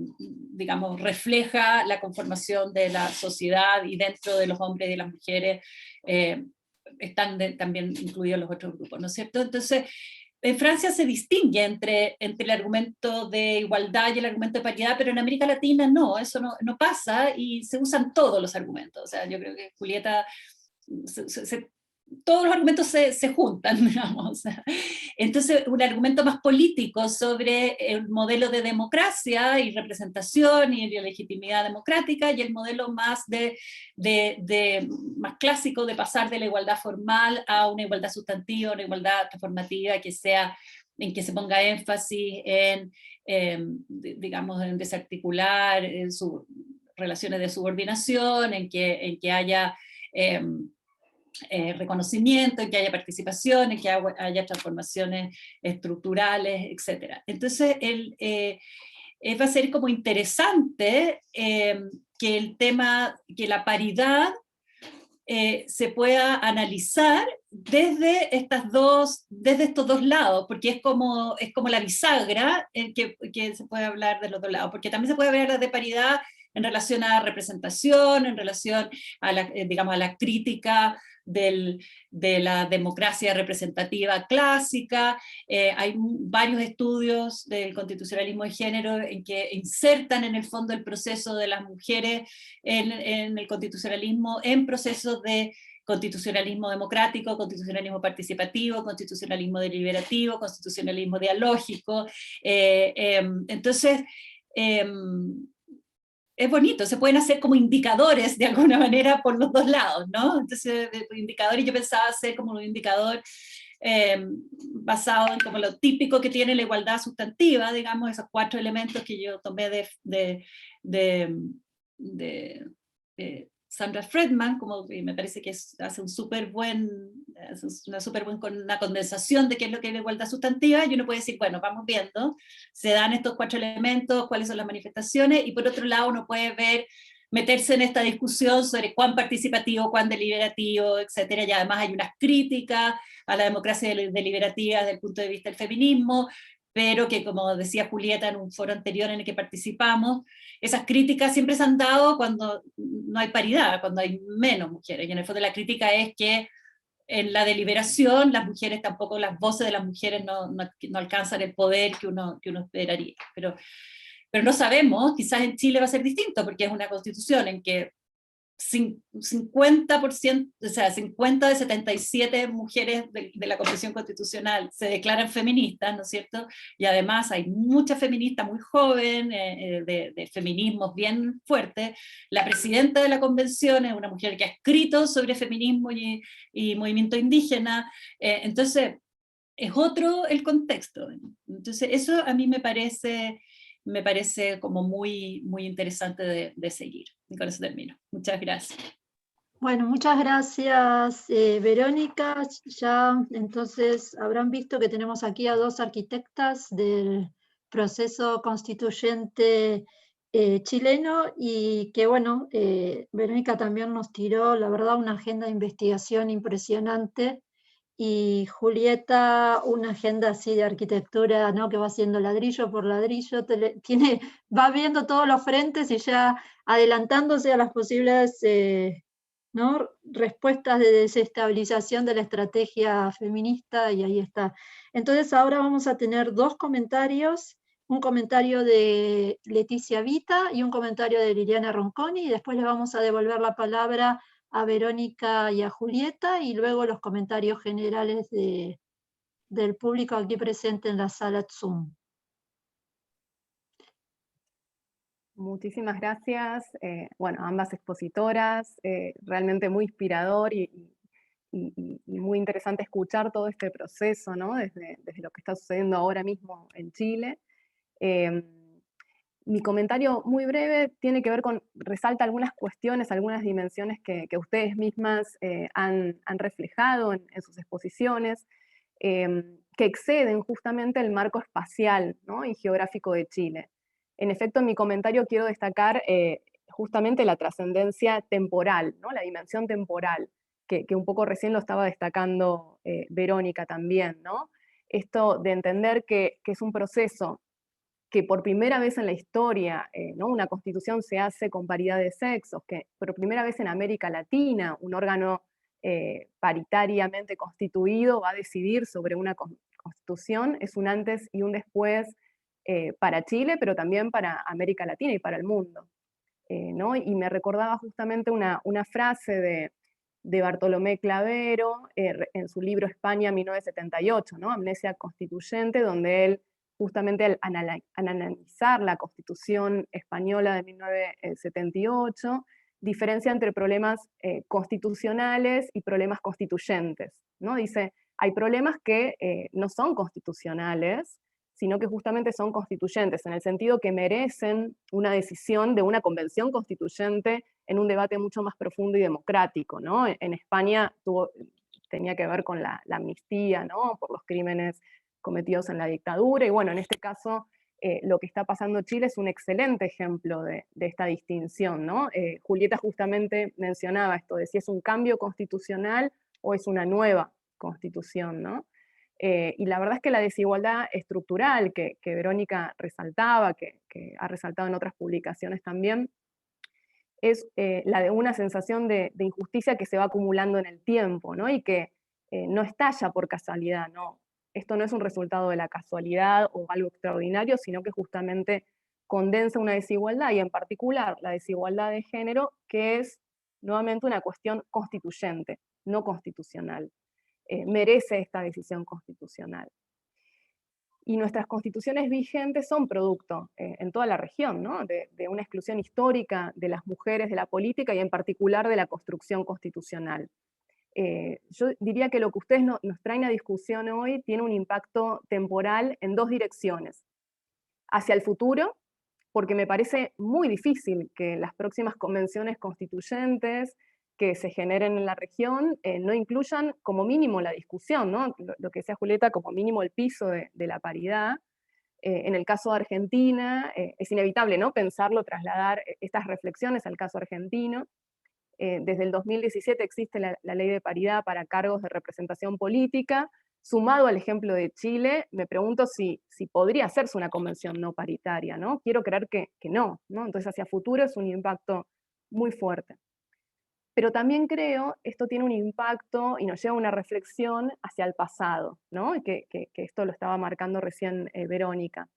digamos, refleja la conformación de la sociedad, y dentro de los hombres y de las mujeres están también incluidos los otros grupos, ¿no es cierto? Entonces, en Francia se distingue entre el argumento de igualdad y el argumento de paridad, pero en América Latina no, eso no pasa, y se usan todos los argumentos. O sea, yo creo que Julieta, todos los argumentos se juntan, digamos. Entonces, un argumento más político sobre el modelo de democracia y representación y legitimidad democrática, y el modelo más más clásico de pasar de la igualdad formal a una igualdad sustantiva, una igualdad transformativa en que se ponga énfasis en, digamos, en desarticular relaciones de subordinación, en que haya reconocimiento, en que haya participación, en que haya transformaciones estructurales, etc. Entonces, va a ser como interesante que el tema, que la paridad se pueda analizar desde estos dos lados, porque es como la bisagra en que se puede hablar de los dos lados, porque también se puede hablar de paridad en relación a representación, en relación a digamos, a la crítica de la democracia representativa clásica. Hay varios estudios del constitucionalismo de género en que insertan en el fondo el proceso de las mujeres en el constitucionalismo, en procesos de constitucionalismo democrático, constitucionalismo participativo, constitucionalismo deliberativo, constitucionalismo dialógico. Entonces, es bonito, se pueden hacer como indicadores de alguna manera por los dos lados, ¿no? Entonces, indicadores, yo pensaba hacer como un indicador basado en como lo típico que tiene la igualdad sustantiva, digamos, esos 4 elementos que yo tomé de Sandra Friedman, como que me parece que hace una súper buena condensación de qué es lo que es la igualdad sustantiva, y uno puede decir, bueno, vamos viendo, se dan estos 4 elementos, cuáles son las manifestaciones, y por otro lado uno puede meterse en esta discusión sobre cuán participativo, cuán deliberativo, etcétera, y además hay unas críticas a la democracia deliberativa desde el punto de vista del feminismo, pero que, como decía Julieta en un foro anterior en el que participamos, esas críticas siempre se han dado cuando no hay paridad, cuando hay menos mujeres, y en el fondo la crítica es que en la deliberación las mujeres tampoco, las voces de las mujeres no alcanzan el poder que uno esperaría, pero no sabemos, quizás en Chile va a ser distinto, porque es una constitución en que 50%, o sea, 50 de 77 mujeres de la Convención Constitucional se declaran feministas, ¿no es cierto? Y además hay muchas feministas muy jóvenes, de feminismos bien fuertes. La presidenta de la Convención es una mujer que ha escrito sobre feminismo y movimiento indígena. Entonces, es otro el contexto. Entonces, eso a mí me parece como muy, muy interesante de seguir. Y con eso termino. Muchas gracias. Bueno, muchas gracias, Verónica. Ya entonces habrán visto que tenemos aquí a dos arquitectas del proceso constituyente chileno y que, bueno, Verónica también nos tiró, la verdad, una agenda de investigación impresionante y Julieta una agenda así de arquitectura, ¿no? Que va haciendo ladrillo por ladrillo, va viendo todos los frentes y ya adelantándose a las posibles ¿no? respuestas de desestabilización de la estrategia feminista, y ahí está. Entonces ahora vamos a tener dos comentarios, un comentario de Leticia Vita y un comentario de Liliana Ronconi, y después le vamos a devolver la palabra a Verónica y a Julieta, y luego los comentarios generales del público aquí presente en la sala Zoom. Muchísimas gracias, bueno, ambas expositoras, realmente muy inspirador y muy interesante escuchar todo este proceso, ¿no? Desde lo que está sucediendo ahora mismo en Chile. Mi comentario muy breve tiene que ver resalta algunas cuestiones, algunas dimensiones que ustedes mismas han reflejado en sus exposiciones, que exceden justamente el marco espacial, ¿no? y geográfico de Chile. En efecto, en mi comentario quiero destacar justamente la trascendencia temporal, ¿no? la dimensión temporal, que un poco recién lo estaba destacando Verónica también, ¿no? Esto de entender que es un proceso que por primera vez en la historia, ¿no? una constitución se hace con paridad de sexos, que por primera vez en América Latina un órgano paritariamente constituido va a decidir sobre una constitución, es un antes y un después para Chile, pero también para América Latina y para el mundo. ¿no? Y me recordaba justamente una frase de Bartolomé Clavero en su libro España 1978, ¿no? Amnesia Constituyente, donde él justamente al analizar la Constitución española de 1978, diferencia entre problemas constitucionales y problemas constituyentes, ¿no? Dice, hay problemas que no son constitucionales, sino que justamente son constituyentes, en el sentido que merecen una decisión de una convención constituyente en un debate mucho más profundo y democrático, ¿no? En España tenía que ver con la amnistía, ¿no? por los crímenes cometidos en la dictadura, y bueno, en este caso lo que está pasando en Chile es un excelente ejemplo de esta distinción, ¿no? Julieta justamente mencionaba esto, de si es un cambio constitucional o es una nueva constitución, ¿no? Y la verdad es que la desigualdad estructural que Verónica resaltaba, que ha resaltado en otras publicaciones también, es la de una sensación de injusticia que se va acumulando en el tiempo, ¿no? y que no estalla por casualidad, ¿no? Esto no es un resultado de la casualidad o algo extraordinario, sino que justamente condensa una desigualdad, y en particular la desigualdad de género, que es nuevamente una cuestión constituyente, no constitucional. Merece esta decisión constitucional. Y nuestras constituciones vigentes son producto en toda la región, ¿no? de una exclusión histórica de las mujeres de la política y en particular de la construcción constitucional. Yo diría que lo que ustedes nos traen a discusión hoy tiene un impacto temporal en dos direcciones. Hacia el futuro, porque me parece muy difícil que las próximas convenciones constituyentes que se generen en la región no incluyan como mínimo la discusión, ¿no? lo que decía Julieta, como mínimo el piso de la paridad. En el caso de Argentina, es inevitable, ¿no? pensarlo, trasladar estas reflexiones al caso argentino. Desde el 2017 existe la ley de paridad para cargos de representación política. Sumado al ejemplo de Chile, me pregunto si podría hacerse una convención no paritaria, ¿no? Quiero creer que no, ¿no? Entonces hacia futuro es un impacto muy fuerte. Pero también creo, esto tiene un impacto y nos lleva a una reflexión hacia el pasado, ¿no? que esto lo estaba marcando recién Verónica.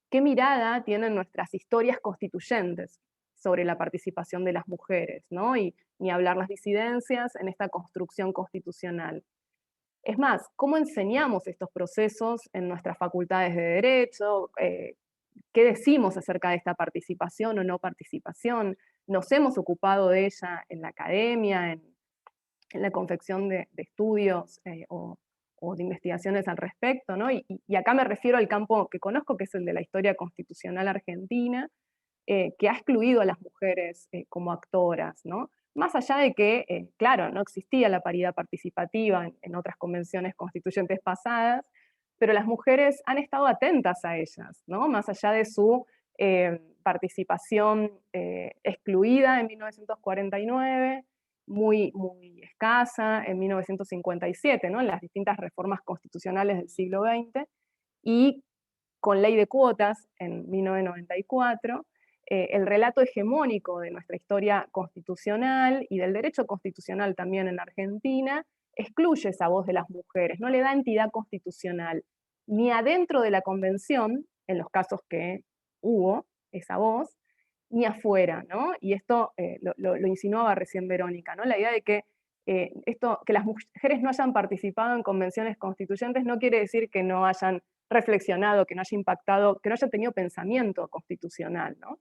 ¿Qué mirada tienen nuestras historias constituyentes? sobre la participación de las mujeres, ¿no? Y ni hablar las disidencias en esta construcción constitucional. Es más, ¿cómo enseñamos estos procesos en nuestras facultades de Derecho? ¿Qué decimos acerca de esta participación o no participación? ¿Nos hemos ocupado de ella en la academia, en la confección de estudios o de investigaciones al respecto, ¿no? Y acá me refiero al campo que conozco, que es el de la historia constitucional argentina, que ha excluido a las mujeres como actoras, ¿no? Más allá de que, claro, no existía la paridad participativa en otras convenciones constituyentes pasadas, pero las mujeres han estado atentas a ellas, ¿no? Más allá de su participación excluida en 1949, muy escasa en 1957, ¿no? En las distintas reformas constitucionales del siglo XX, y con ley de cuotas en 1994, el relato hegemónico de nuestra historia constitucional y del derecho constitucional también en Argentina excluye esa voz de las mujeres, no le da entidad constitucional, ni adentro de la convención, en los casos que hubo esa voz, ni afuera, ¿no? Y esto lo insinuaba recién Verónica, ¿no? La idea de que que las mujeres no hayan participado en convenciones constituyentes no quiere decir que no hayan reflexionado, que no haya impactado, que no haya tenido pensamiento constitucional, ¿no?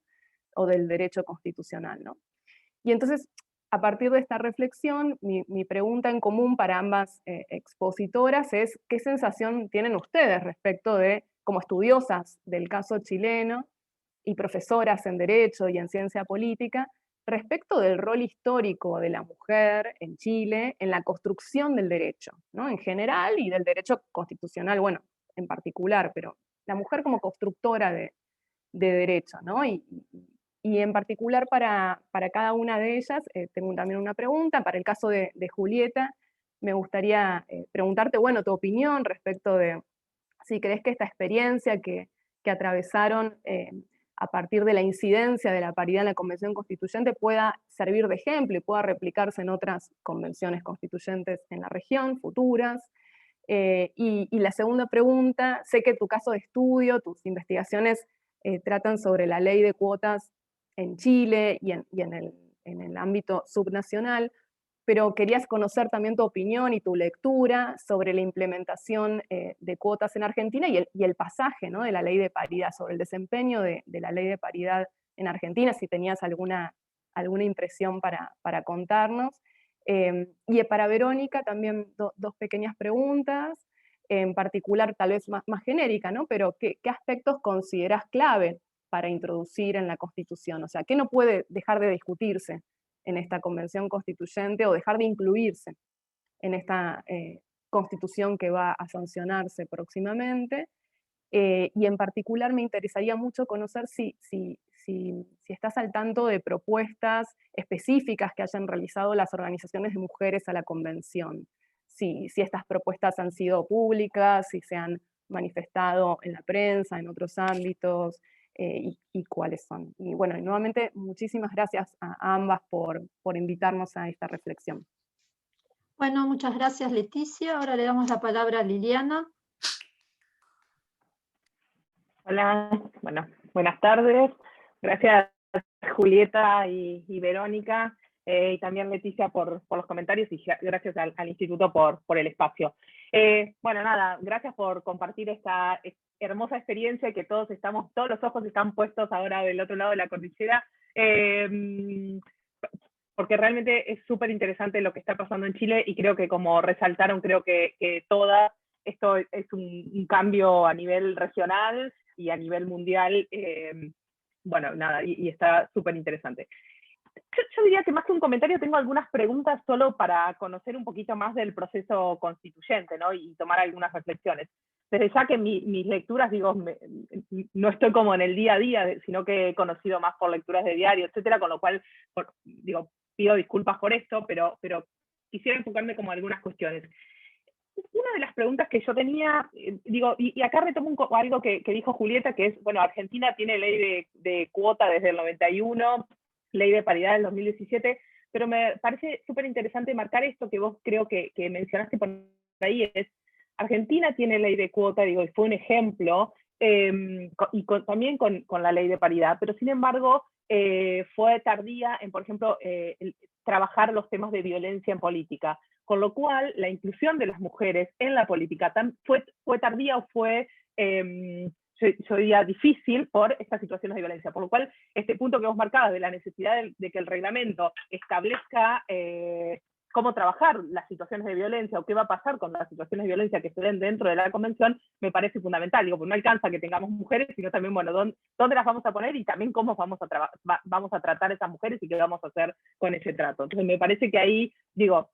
O del derecho constitucional, ¿no? Y entonces, a partir de esta reflexión, mi pregunta en común para ambas expositoras es, ¿qué sensación tienen ustedes respecto de, como estudiosas del caso chileno y profesoras en Derecho y en Ciencia Política, respecto del rol histórico de la mujer en Chile en la construcción del derecho, ¿no? En general, y del derecho constitucional, bueno, en particular, pero la mujer como constructora de derecho, ¿no? Y en particular para cada una de ellas, tengo también una pregunta. Para el caso de Julieta, me gustaría preguntarte, bueno, tu opinión respecto de si crees que esta experiencia que atravesaron a partir de la incidencia de la paridad en la Convención Constituyente pueda servir de ejemplo y pueda replicarse en otras convenciones constituyentes en la región, futuras. Y la segunda pregunta, sé que tu caso de estudio, tus investigaciones tratan sobre la ley de cuotas en Chile y en el ámbito subnacional, pero querías conocer también tu opinión y tu lectura sobre la implementación de cuotas en Argentina y el pasaje, ¿no? De la ley de paridad, sobre el desempeño de la ley de paridad en Argentina, si tenías alguna impresión para contarnos. Y para Verónica también dos pequeñas preguntas, en particular tal vez más genérica, ¿no? Pero ¿qué aspectos consideras clave para introducir en la Constitución? O sea, ¿qué no puede dejar de discutirse en esta Convención Constituyente o dejar de incluirse en esta Constitución que va a sancionarse próximamente? Y en particular me interesaría mucho conocer si estás al tanto de propuestas específicas que hayan realizado las organizaciones de mujeres a la Convención. Si estas propuestas han sido públicas, si se han manifestado en la prensa, en otros ámbitos, y cuáles son. Y bueno, y nuevamente muchísimas gracias a ambas por invitarnos a esta reflexión. Bueno, muchas gracias, Leticia. Ahora le damos la palabra a Liliana. Hola, bueno, buenas tardes. Gracias Julieta y Verónica, y también Leticia por los comentarios, y gracias al Instituto por el espacio. Bueno, nada, gracias por compartir esta hermosa experiencia que todos los ojos están puestos ahora del otro lado de la cordillera, porque realmente es súper interesante lo que está pasando en Chile, y creo que como resaltaron, creo que todas, esto es un cambio a nivel regional y a nivel mundial, bueno, nada, y está súper interesante. Yo diría que más que un comentario, tengo algunas preguntas solo para conocer un poquito más del proceso constituyente, ¿no? Y tomar algunas reflexiones. Desde ya que mis lecturas, digo, no estoy como en el día a día, sino que he conocido más por lecturas de diario, etcétera, con lo cual, digo, pido disculpas por esto, pero quisiera enfocarme como algunas cuestiones. Una de las preguntas que yo tenía, digo, y acá retomo algo que dijo Julieta, que es, bueno, Argentina tiene ley de cuota desde el 91, ley de paridad del 2017, pero me parece súper interesante marcar esto que vos creo que mencionaste por ahí, es Argentina tiene ley de cuota, digo, y fue un ejemplo, también con la ley de paridad, pero sin embargo fue tardía en, por ejemplo, trabajar los temas de violencia en política, con lo cual la inclusión de las mujeres en la política fue tardía o fue, yo diría, difícil por estas situaciones de violencia, por lo cual este punto que vos marcabas de la necesidad de que el reglamento establezca cómo trabajar las situaciones de violencia o qué va a pasar con las situaciones de violencia que se den dentro de la convención, me parece fundamental. Digo, pues no alcanza que tengamos mujeres, sino también, bueno, dónde las vamos a poner y también cómo vamos a tratar a esas mujeres y qué vamos a hacer con ese trato. Entonces me parece que ahí, digo,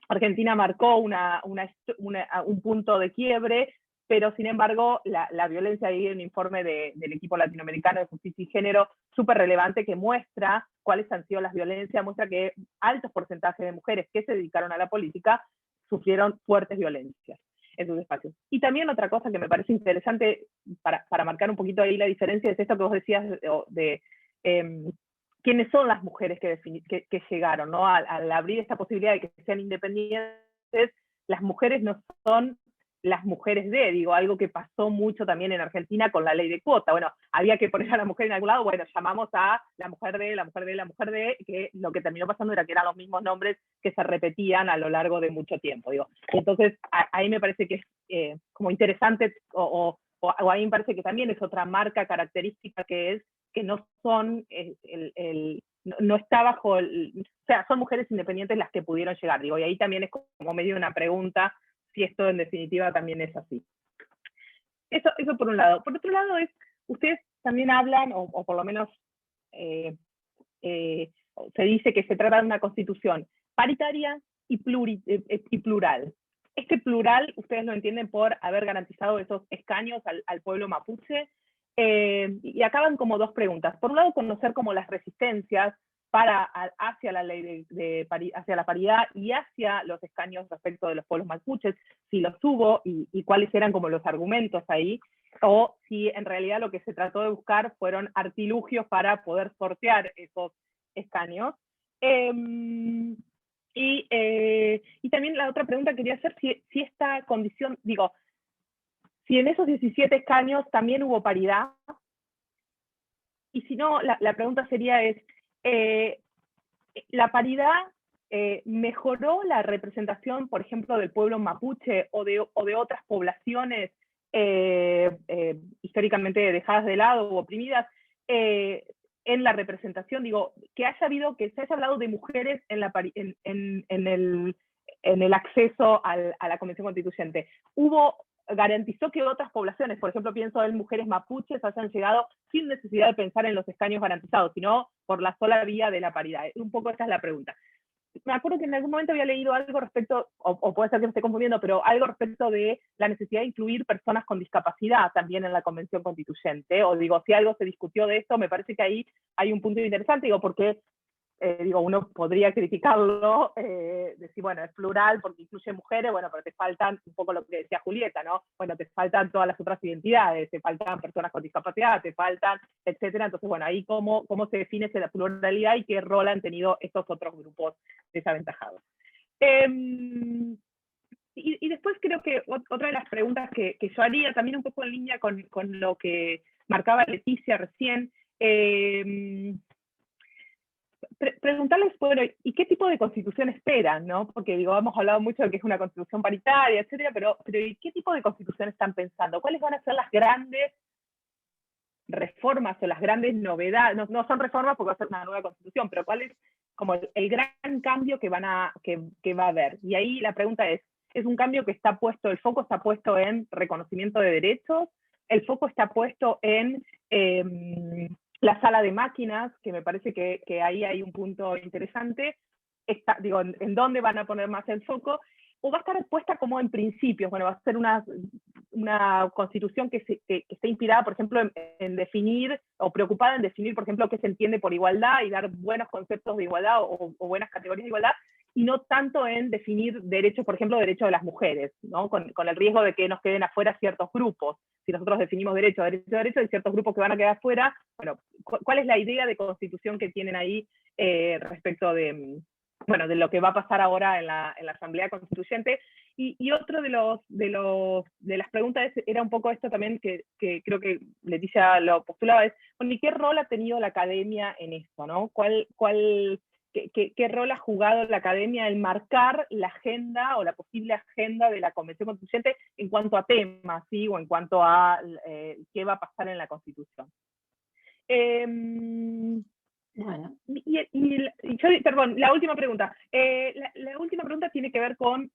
Argentina marcó un punto de quiebre, pero sin embargo la violencia, hay un informe del equipo latinoamericano de justicia y género súper relevante que muestra cuáles han sido las violencias, muestra que altos porcentajes de mujeres que se dedicaron a la política sufrieron fuertes violencias en sus espacios. Y también otra cosa que me parece interesante para marcar un poquito ahí la diferencia es esto que vos decías de quiénes son las mujeres que llegaron, ¿no? Al abrir esta posibilidad de que sean independientes, las mujeres no son las mujeres digo, algo que pasó mucho también en Argentina con la ley de cuota. Bueno, había que poner a la mujer en algún lado, bueno, llamamos a la mujer de, la mujer de, la mujer de, que lo que terminó pasando era que eran los mismos nombres que se repetían a lo largo de mucho tiempo, digo. Entonces, ahí me parece que es como interesante, o ahí me parece que también es otra marca característica que es que no son, no está bajo, o sea, son mujeres independientes las que pudieron llegar, digo, y ahí también es como medio una pregunta si esto en definitiva también es así. Eso por un lado. Por otro lado, ustedes también hablan, o por lo menos se dice que se trata de una constitución paritaria y plural. Este plural, ustedes lo entienden por haber garantizado esos escaños al pueblo mapuche, y acaban como dos preguntas. Por un lado, conocer como las resistencias hacia la ley hacia la paridad y hacia los escaños respecto de los pueblos mapuches, si los hubo y cuáles eran como los argumentos ahí, o si en realidad lo que se trató de buscar fueron artilugios para poder sortear esos escaños. Y también la otra pregunta quería hacer si esta condición, digo, si en esos 17 escaños también hubo paridad, y si no, la pregunta sería ¿la paridad mejoró la representación, por ejemplo, del pueblo mapuche o de otras poblaciones históricamente dejadas de lado o oprimidas en la representación? Digo, que se haya hablado de mujeres en el acceso a la Convención Constituyente. Garantizó que otras poblaciones, por ejemplo, pienso en mujeres mapuches, hayan llegado sin necesidad de pensar en los escaños garantizados, sino por la sola vía de la paridad. Un poco esa es la pregunta. Me acuerdo que en algún momento había leído algo respecto, o puede ser que me esté confundiendo, pero algo respecto de la necesidad de incluir personas con discapacidad también en la Convención Constituyente, o digo, si algo se discutió de esto, me parece que ahí hay un punto interesante, digo, porque uno podría criticarlo, decir, bueno, es plural porque incluye mujeres, bueno, pero te faltan, un poco lo que decía Julieta, ¿no? Bueno, te faltan todas las otras identidades, te faltan personas con discapacidad, te faltan, etcétera. Entonces, bueno, ahí cómo se define esa pluralidad y qué rol han tenido estos otros grupos desaventajados. Y después creo que otra de las preguntas que yo haría, también un poco en línea con lo que marcaba Leticia recién, preguntarles, bueno, ¿y qué tipo de constitución esperan, no? Porque digo, hemos hablado mucho de que es una constitución paritaria, etcétera, pero ¿y qué tipo de constitución están pensando? ¿Cuáles van a ser las grandes reformas o las grandes novedades? No son reformas porque va a ser una nueva constitución, pero ¿cuál es como el gran cambio que va a haber? Y ahí la pregunta es un cambio que el foco está puesto en reconocimiento de derechos, el foco está puesto en la sala de máquinas, que me parece que ahí hay un punto interesante, digo, ¿en dónde van a poner más el foco? O va a estar puesta como en principios, bueno, va a ser una constitución que esté inspirada, por ejemplo, en definir, o preocupada en definir, por ejemplo, qué se entiende por igualdad y dar buenos conceptos de igualdad o buenas categorías de igualdad, y no tanto en definir derechos, por ejemplo, derechos de las mujeres, ¿no? Con el riesgo de que nos queden afuera ciertos grupos. Si nosotros definimos derechos, hay ciertos grupos que van a quedar afuera. Bueno, ¿cuál es la idea de constitución que tienen ahí respecto de bueno, de lo que va a pasar ahora en la Asamblea Constituyente. Y otro de las preguntas era un poco esto también, que creo que Leticia lo postulaba, es, bueno, ¿y qué rol ha tenido la academia en esto, ¿no? ¿Qué rol ha jugado la academia en marcar la agenda o la posible agenda de la Convención Constituyente en cuanto a temas, ¿sí? O en cuanto a qué va a pasar en la Constitución? Bueno. Perdón, la última pregunta. La última pregunta tiene que ver con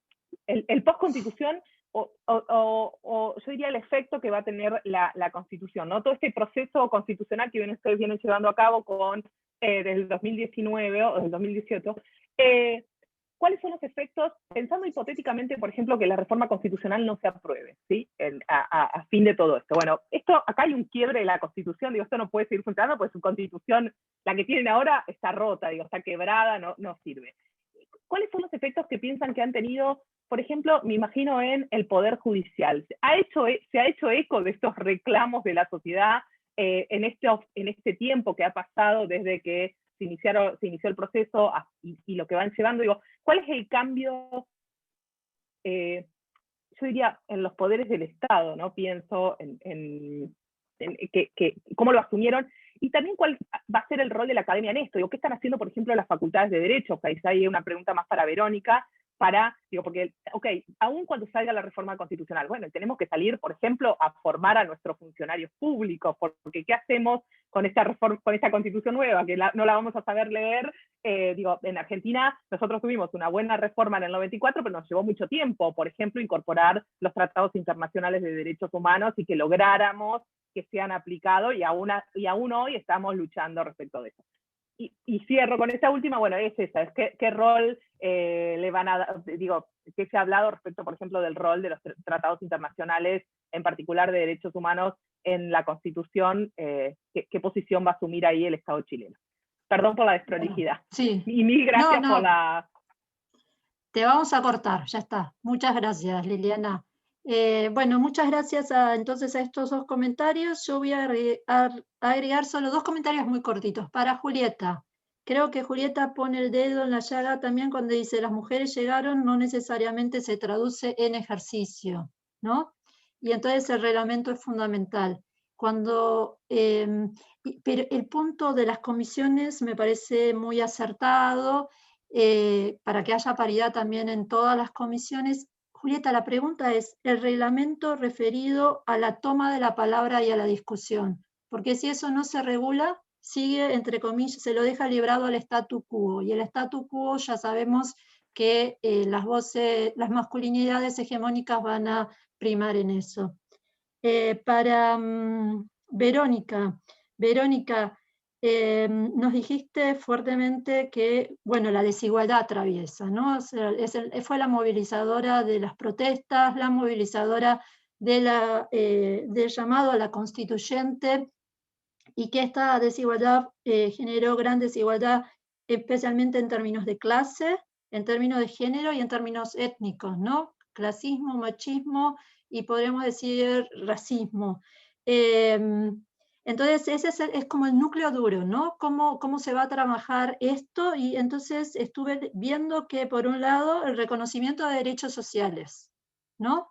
el post-constitución, o yo diría el efecto que va a tener la Constitución, ¿no? Todo este proceso constitucional que ustedes vienen llevando a cabo desde el 2019 o del 2018, ¿cuáles son los efectos, pensando hipotéticamente, por ejemplo, que la reforma constitucional no se apruebe, ¿sí? A fin de todo esto? Bueno, acá hay un quiebre de la Constitución, digo, esto no puede seguir funcionando, pues su Constitución, la que tienen ahora, está rota, digo, está quebrada, no sirve. ¿Cuáles son los efectos que piensan que han tenido, por ejemplo, me imagino en el Poder Judicial? ¿Se ha hecho eco de estos reclamos de la sociedad en este tiempo que ha pasado desde que se inició el proceso y lo que van llevando? Digo, ¿cuál es el cambio, yo diría, en los poderes del Estado, ¿no? Pienso en cómo lo asumieron, y también cuál va a ser el rol de la academia en esto. Digo, ¿qué están haciendo, por ejemplo, las facultades de Derecho? Que ahí hay una pregunta más para Verónica, porque, aún cuando salga la reforma constitucional, bueno, tenemos que salir, por ejemplo, a formar a nuestros funcionarios públicos, porque ¿qué hacemos con esta reforma, con esta constitución nueva, que no la vamos a saber leer? En Argentina nosotros tuvimos una buena reforma en el 94, pero nos llevó mucho tiempo, por ejemplo, incorporar los tratados internacionales de derechos humanos y que lográramos que sean aplicados, y aún hoy estamos luchando respecto de eso. Y cierro con esta última, bueno, es qué rol le van a dar, digo, qué se ha hablado respecto, por ejemplo, del rol de los tratados internacionales, en particular de derechos humanos, en la Constitución, qué posición va a asumir ahí el Estado chileno. Perdón por la desprolijidad. Sí. Y mil gracias por la... Te vamos a cortar, ya está. Muchas gracias, Liliana. Bueno, muchas gracias entonces a estos dos comentarios. Yo voy a agregar solo dos comentarios muy cortitos. Para Julieta, creo que Julieta pone el dedo en la llaga también cuando dice las mujeres llegaron, no necesariamente se traduce en ejercicio, ¿no? Y entonces el reglamento es fundamental. Pero el punto de las comisiones me parece muy acertado, para que haya paridad también en todas las comisiones. Julieta, la pregunta es, el reglamento referido a la toma de la palabra y a la discusión, porque si eso no se regula, sigue, entre comillas, se lo deja librado al statu quo, y el statu quo ya sabemos que las masculinidades hegemónicas van a primar en eso. Para Verónica, nos dijiste fuertemente que, bueno, la desigualdad atraviesa, ¿no? O sea, fue la movilizadora de las protestas, la movilizadora del llamado a la constituyente, y que esta desigualdad generó gran desigualdad, especialmente en términos de clase, en términos de género y en términos étnicos, ¿no? Clasismo, machismo y podríamos decir racismo. Entonces, ese es como el núcleo duro, ¿no? ¿Cómo se va a trabajar esto? Y entonces estuve viendo que, por un lado, el reconocimiento de derechos sociales, ¿no?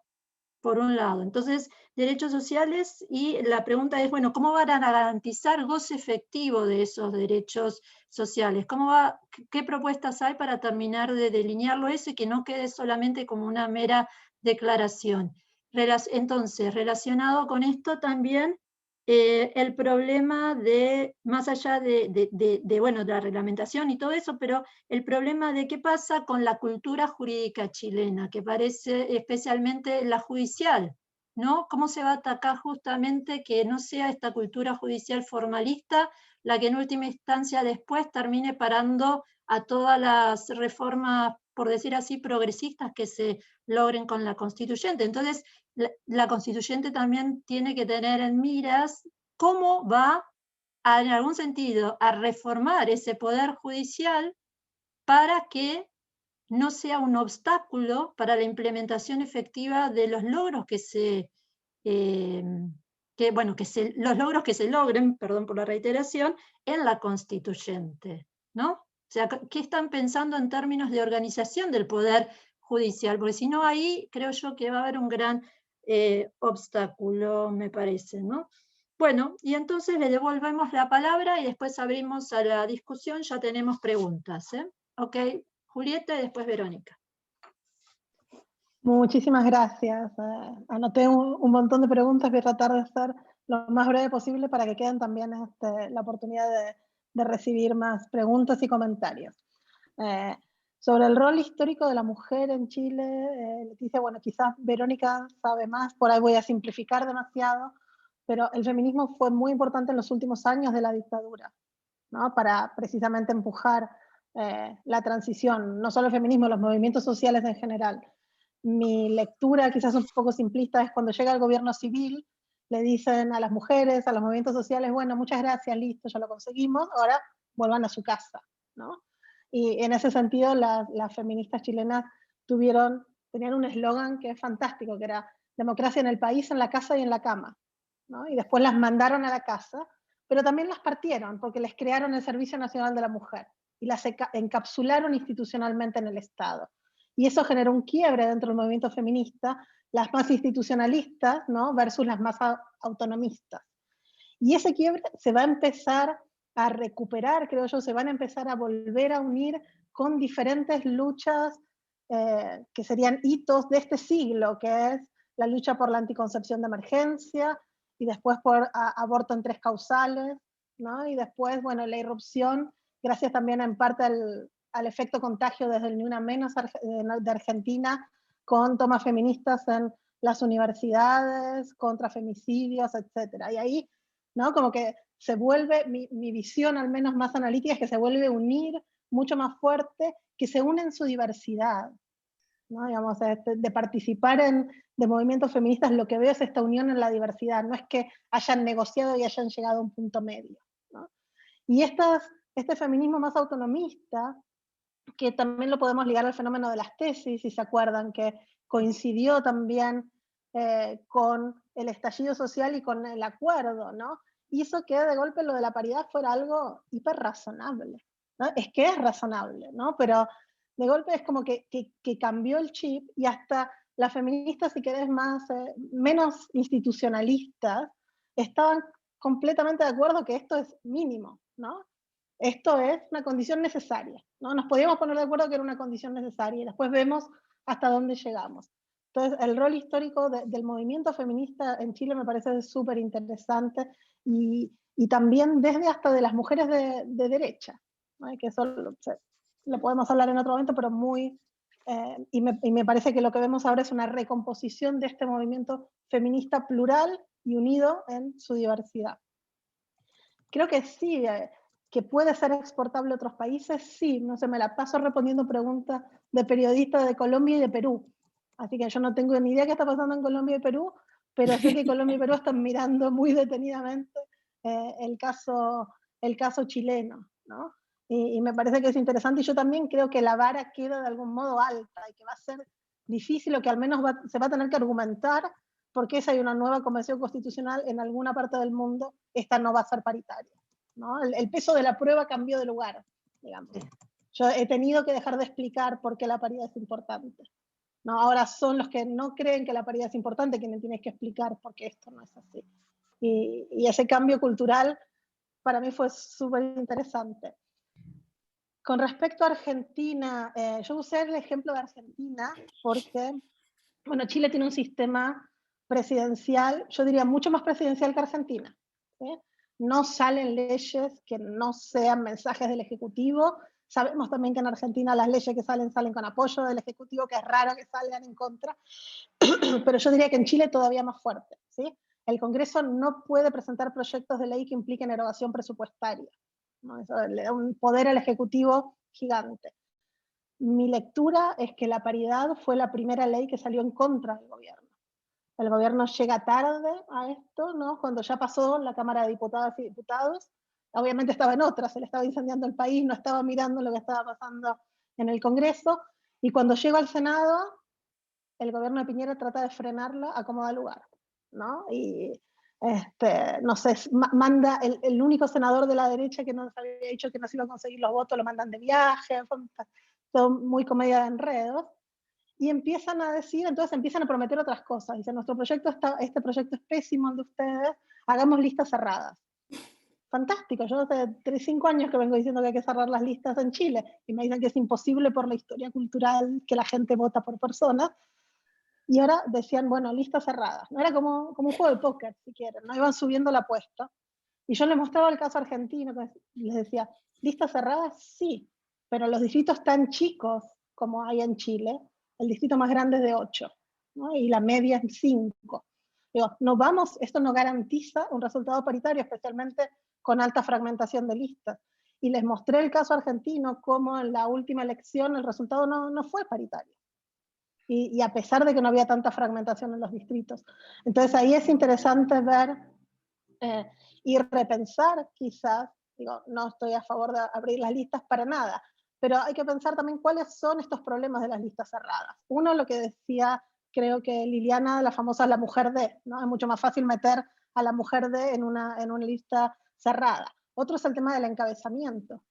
Por un lado. Entonces, derechos sociales, y la pregunta es, bueno, ¿cómo van a garantizar goce efectivo de esos derechos sociales? ¿Qué propuestas hay para terminar de delinearlo eso y que no quede solamente como una mera declaración? Entonces, relacionado con esto también, el problema más allá de la reglamentación y todo eso, pero el problema de qué pasa con la cultura jurídica chilena, que parece especialmente la judicial, ¿no? ¿Cómo se va a atacar justamente que no sea esta cultura judicial formalista la que en última instancia después termine parando a todas las reformas, por decir así, progresistas que se logren con la constituyente? Entonces, la constituyente también tiene que tener en miras cómo va, en algún sentido, a reformar ese poder judicial para que no sea un obstáculo para la implementación efectiva de los logros los logros que se logren, perdón por la reiteración, en la constituyente, ¿no? sea, ¿qué están pensando en términos de organización del poder judicial? Porque si no, ahí creo yo que va a haber un gran obstáculo, me parece, ¿no? Bueno, y entonces le devolvemos la palabra y después abrimos a la discusión, ya tenemos preguntas, ¿eh? Ok, Julieta y después Verónica. Muchísimas gracias. Anoté un montón de preguntas, voy a tratar de ser lo más breve posible para que queden también la oportunidad de recibir más preguntas y comentarios. Sobre el rol histórico de la mujer en Chile, Leticia, bueno, quizás Verónica sabe más, por ahí voy a simplificar demasiado, pero el feminismo fue muy importante en los últimos años de la dictadura, ¿no? Para precisamente empujar la transición, no solo el feminismo, los movimientos sociales en general. Mi lectura, quizás un poco simplista, es cuando llega el gobierno civil, le dicen a las mujeres, a los movimientos sociales, bueno, muchas gracias, listo, ya lo conseguimos, ahora vuelvan a su casa, ¿no? Y en ese sentido, las feministas chilenas tenían un eslogan que es fantástico, que era democracia en el país, en la casa y en la cama, ¿no? Y después las mandaron a la casa, pero también las partieron, porque les crearon el Servicio Nacional de la Mujer y las encapsularon institucionalmente en el Estado. Y eso generó un quiebre dentro del movimiento feminista, las más institucionalistas, ¿no? Versus las más autonomistas. Y ese quiebre se va a empezar a recuperar, creo yo, se van a empezar a volver a unir con diferentes luchas que serían hitos de este siglo, que es la lucha por la anticoncepción de emergencia, y después por aborto en 3 causales, ¿no? Y después, bueno, la irrupción, gracias también en parte al efecto contagio desde el Ni Una Menos de Argentina, con tomas feministas en las universidades, contra femicidios, etc. Y ahí, ¿no? Como que se vuelve, mi visión al menos más analítica es que se vuelve a unir mucho más fuerte, que se une en su diversidad, ¿no? Digamos, de participar de movimientos feministas, lo que veo es esta unión en la diversidad, no es que hayan negociado y hayan llegado a un punto medio, ¿no? Y este feminismo más autonomista, que también lo podemos ligar al fenómeno de las tesis, si se acuerdan, que coincidió también con el estallido social y con el acuerdo, ¿no? Hizo que de golpe lo de la paridad fuera algo hiper razonable, ¿no? Es que es razonable, ¿no? Pero de golpe es como que cambió el chip, y hasta las feministas, si querés, menos institucionalistas, estaban completamente de acuerdo que esto es mínimo, ¿no? Esto es una condición necesaria, ¿no? Nos podíamos poner de acuerdo que era una condición necesaria y después vemos hasta dónde llegamos. Entonces, el rol histórico del movimiento feminista en Chile me parece súper interesante, y también desde hasta de las mujeres de derecha, ¿no? Que eso lo podemos hablar en otro momento, pero y me parece que lo que vemos ahora es una recomposición de este movimiento feminista plural y unido en su diversidad. Creo que sí, que puede ser exportable a otros países, sí, no sé, me la paso respondiendo preguntas de periodistas de Colombia y de Perú, así que yo no tengo ni idea qué está pasando en Colombia y Perú, pero sé que Colombia y Perú están mirando muy detenidamente el caso chileno, ¿no? Y me parece que es interesante, y yo también creo que la vara queda de algún modo alta, y que va a ser difícil, o que al menos se va a tener que argumentar porque si hay una nueva convención constitucional en alguna parte del mundo, esta no va a ser paritaria, ¿no? El peso de la prueba cambió de lugar, digamos. Yo he tenido que dejar de explicar por qué la paridad es importante, ¿no? Ahora son los que no creen que la paridad es importante quienes tienen que explicar por qué esto no es así. Y ese cambio cultural para mí fue súper interesante. Con respecto a Argentina, yo usé el ejemplo de Argentina porque, bueno, Chile tiene un sistema presidencial, yo diría mucho más presidencial que Argentina, ¿sí? No salen leyes que no sean mensajes del Ejecutivo. Sabemos también que en Argentina las leyes que salen con apoyo del Ejecutivo, que es raro que salgan en contra, pero yo diría que en Chile todavía más fuerte, ¿sí? El Congreso no puede presentar proyectos de ley que impliquen erogación presupuestaria, ¿no? Eso le da un poder al Ejecutivo gigante. Mi lectura es que la paridad fue la primera ley que salió en contra del gobierno. El gobierno llega tarde a esto, ¿no? Cuando ya pasó la Cámara de Diputadas y Diputados, obviamente estaba en otra, se le estaba incendiando el país, no estaba mirando lo que estaba pasando en el Congreso, y cuando llegó al Senado, el gobierno de Piñera trata de frenarla a como da lugar, ¿no? Y no sé, manda el único senador de la derecha que nos había dicho que no se iba a conseguir los votos, lo mandan de viaje, todo muy comedia de enredos, y empiezan a decir, entonces empiezan a prometer otras cosas. Dicen, este proyecto es pésimo, el de ustedes, hagamos listas cerradas. Fantástico, yo hace 5 años que vengo diciendo que hay que cerrar las listas en Chile, y me dicen que es imposible por la historia cultural que la gente vota por personas, y ahora decían, bueno, listas cerradas. No era como un juego de póker, si quieren, no iban subiendo la apuesta. Y yo les mostraba el caso argentino, que les decía, listas cerradas, sí, pero los distritos tan chicos como hay en Chile, el distrito más grande es de 8, ¿no? Y la media es 5. Digo, esto no garantiza un resultado paritario, especialmente con alta fragmentación de listas. Y les mostré el caso argentino, como en la última elección el resultado no fue paritario. Y a pesar de que no había tanta fragmentación en los distritos. Entonces ahí es interesante ver y repensar quizás, digo, no estoy a favor de abrir las listas para nada, pero hay que pensar también cuáles son estos problemas de las listas cerradas. Uno, lo que decía, creo que Liliana, la famosa la mujer de, ¿no? Es mucho más fácil meter a la mujer de en una lista cerrada. Otro es el tema del encabezamiento,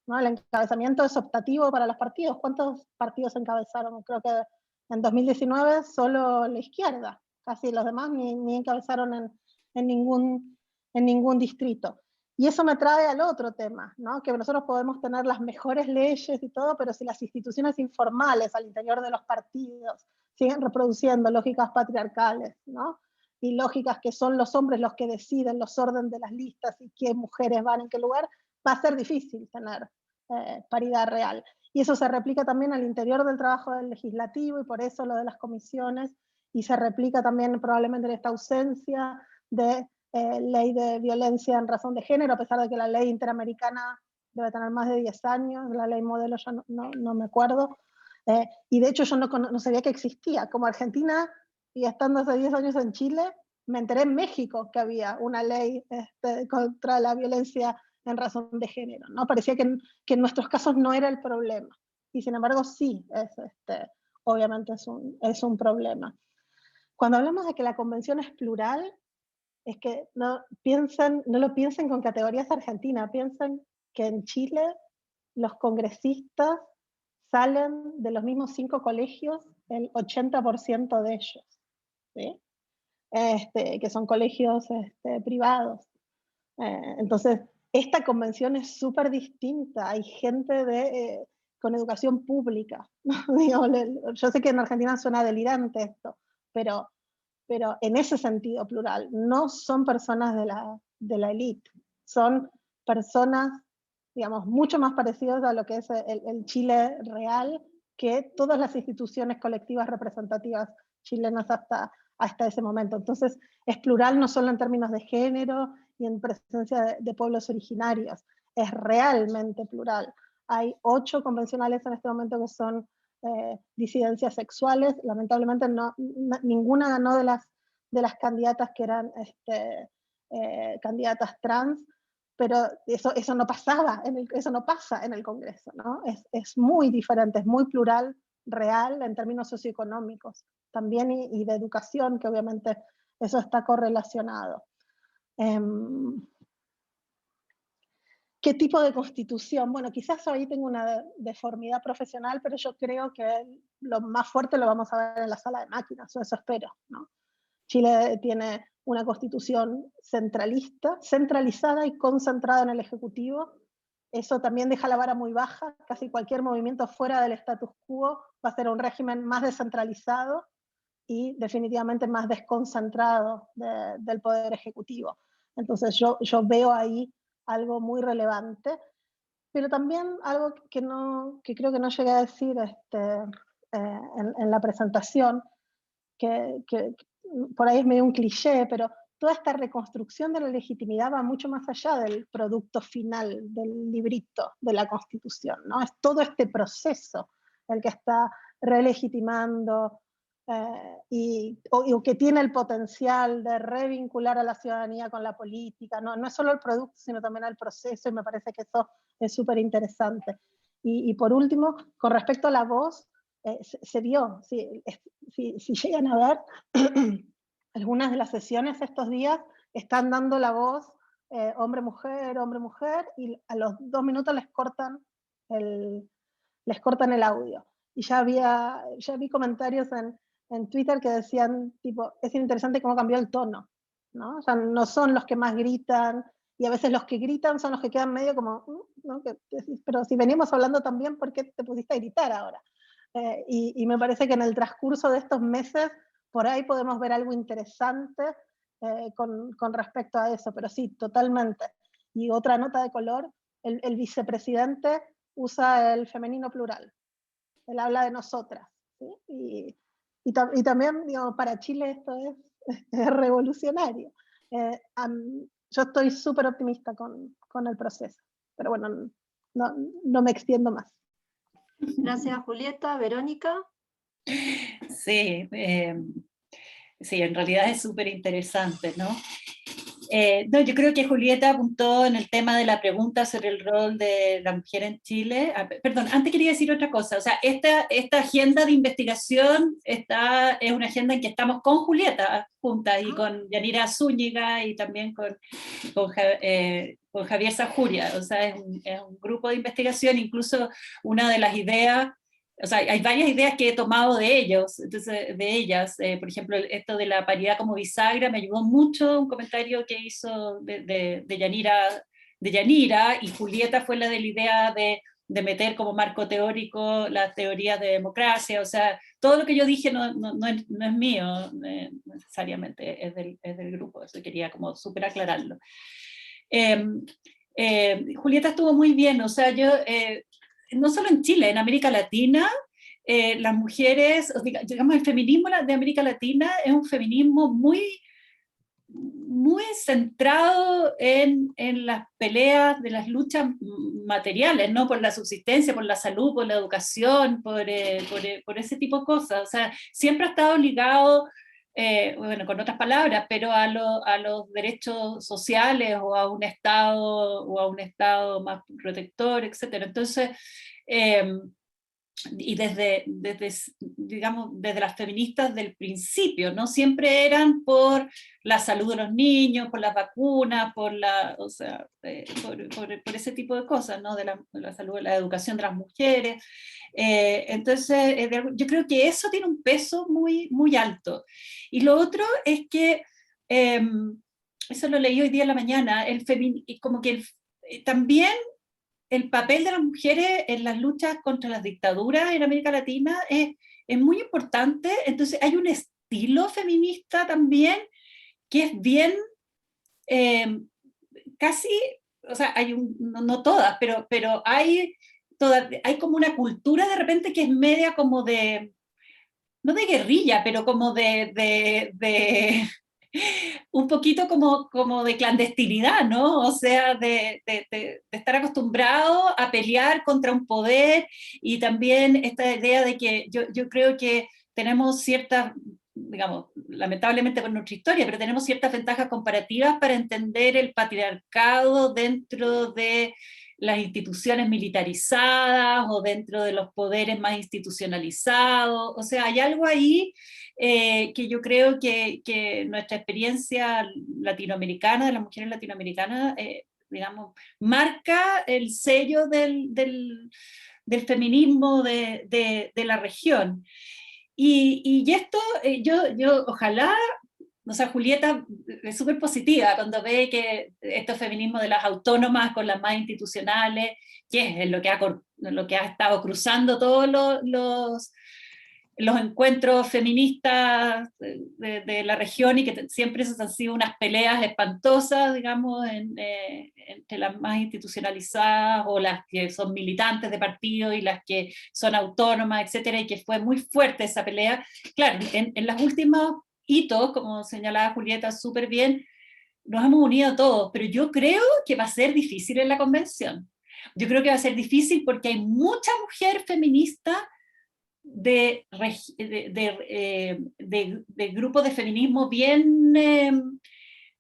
¿no? El encabezamiento es optativo para los partidos. ¿Cuántos partidos encabezaron? Creo que en 2019 solo la izquierda, casi los demás ni encabezaron en ningún distrito. Y eso me trae al otro tema, ¿no? Que nosotros podemos tener las mejores leyes y todo, pero si las instituciones informales al interior de los partidos siguen reproduciendo lógicas patriarcales, ¿no? Y lógicas que son los hombres los que deciden los órdenes de las listas y qué mujeres van en qué lugar, va a ser difícil tener paridad real. Y eso se replica también al interior del trabajo del legislativo, y por eso lo de las comisiones, y se replica también probablemente en esta ausencia de ley de violencia en razón de género, a pesar de que la ley interamericana debe tener más de 10 años, la ley modelo ya no me acuerdo, y de hecho yo no sabía que existía. Como Argentina, y estando hace 10 años en Chile, me enteré en México que había una ley contra la violencia en razón de género, ¿no? Parecía que en nuestros casos no era el problema, y sin embargo sí, obviamente es un problema. Cuando hablamos de que la convención es plural, es que no lo piensen con categorías argentinas, piensen que en Chile los congresistas salen de los mismos 5 colegios, el 80% de ellos, ¿sí? Que son colegios privados. Entonces, esta convención es súper distinta. Hay gente con educación pública. Yo sé que en Argentina suena delirante esto, pero en ese sentido plural, no son personas de la élite, son personas, digamos, mucho más parecidas a lo que es el Chile real, que todas las instituciones colectivas representativas chilenas hasta ese momento. Entonces, es plural no solo en términos de género y en presencia de pueblos originarios, es realmente plural. Hay 8 convencionales en este momento que son disidencias sexuales. Lamentablemente ninguna ganó de las candidatas que eran candidatas trans, pero eso no pasaba, eso no pasa en el Congreso, ¿no? Es muy diferente, es muy plural, real en términos socioeconómicos también, y de educación, que obviamente eso está correlacionado. ¿Qué tipo de constitución? Bueno, quizás ahí tengo una deformidad profesional, pero yo creo que lo más fuerte lo vamos a ver en la sala de máquinas, eso espero, ¿no? Chile tiene una constitución centralista, centralizada y concentrada en el Ejecutivo. Eso también deja la vara muy baja. Casi cualquier movimiento fuera del status quo va a ser un régimen más descentralizado y definitivamente más desconcentrado del Poder Ejecutivo. Entonces yo veo ahí algo muy relevante, pero también algo que creo que no llegué a decir en la presentación, que por ahí es medio un cliché, pero toda esta reconstrucción de la legitimidad va mucho más allá del producto final, del librito de la Constitución, ¿no? Es todo este proceso el que está relegitimando o que tiene el potencial de revincular a la ciudadanía con la política. No es solo el producto, sino también el proceso, y me parece que eso es súper interesante. Y por último, con respecto a la voz, se vio, si llegan a ver, algunas de las sesiones estos días están dando la voz hombre-mujer, y a los 2 minutos les cortan el audio. Y ya vi comentarios en Twitter que decían, tipo, es interesante cómo cambió el tono, ¿no? O sea, no son los que más gritan, y a veces los que gritan son los que quedan medio como, ¿no? Que decís, pero si venimos hablando también, ¿por qué te pusiste a gritar ahora? Y me parece que en el transcurso de estos meses, por ahí podemos ver algo interesante con respecto a eso, pero sí, totalmente. Y otra nota de color, el vicepresidente usa el femenino plural. Él habla de nosotras, ¿sí? Y también, digo, para Chile esto es revolucionario. Yo estoy súper optimista con el proceso, pero bueno, no me extiendo más. Gracias, Julieta. Verónica. Sí, sí, en realidad es súper interesante, ¿no? No, yo creo que Julieta apuntó en el tema de la pregunta sobre el rol de la mujer en Chile. Perdón, antes quería decir otra cosa. O sea, esta agenda de investigación es una agenda en que estamos con Julieta juntas y con Yanira Zúñiga y también con Javier Sajuria. O sea, es un grupo de investigación. Incluso una de las ideas, o sea, hay varias ideas que he tomado de ellos, entonces, de ellas. Por ejemplo, esto de la paridad como bisagra me ayudó mucho, un comentario que hizo de Yanira, y Julieta fue la de la idea de meter como marco teórico las teorías de democracia. O sea, todo lo que yo dije no es mío necesariamente, es del grupo. Eso quería como súper aclararlo. Julieta estuvo muy bien. O sea, yo... no solo en Chile, en América Latina, las mujeres, digamos, el feminismo de América Latina es un feminismo muy, muy centrado en las peleas de las luchas materiales, ¿no? Por la subsistencia, por la salud, por la educación, por ese tipo de cosas. O sea, siempre ha estado ligado, bueno, con otras palabras, pero a los derechos sociales o a un Estado más protector, etc. Entonces, y digamos, desde las feministas del principio, ¿no? Siempre eran por la salud de los niños, por las vacunas, o sea, por ese tipo de cosas, ¿no? De la salud, de la educación de las mujeres. Entonces, yo creo que eso tiene un peso muy, muy alto. Y lo otro es que, eso lo leí hoy día en la mañana, como que también el papel de las mujeres en las luchas contra las dictaduras en América Latina es muy importante. Entonces hay un estilo feminista también que es bien, casi, o sea, no todas, pero hay como una cultura de repente que es media como de, no de guerrilla, pero como un poquito como de clandestinidad, ¿no? O sea, de estar acostumbrado a pelear contra un poder, y también esta idea de que yo creo que tenemos ciertas, digamos, lamentablemente por nuestra historia, pero tenemos ciertas ventajas comparativas para entender el patriarcado dentro de las instituciones militarizadas o dentro de los poderes más institucionalizados. O sea, hay algo ahí que yo creo que nuestra experiencia latinoamericana, de las mujeres latinoamericanas, digamos, marca el sello del feminismo de la región. Y esto, yo ojalá, o sea, Julieta es súper positiva cuando ve que estos feminismos de las autónomas con las más institucionales, que es lo que ha estado cruzando todos los encuentros feministas de la región, y que siempre esas han sido unas peleas espantosas, digamos, entre las más institucionalizadas o las que son militantes de partido y las que son autónomas, etcétera, y que fue muy fuerte esa pelea. Claro, en las últimas hitos, como señalaba Julieta súper bien, nos hemos unido todos, pero yo creo que va a ser difícil en la convención. Yo creo que va a ser difícil porque hay mucha mujer feminista de grupos de feminismo bien,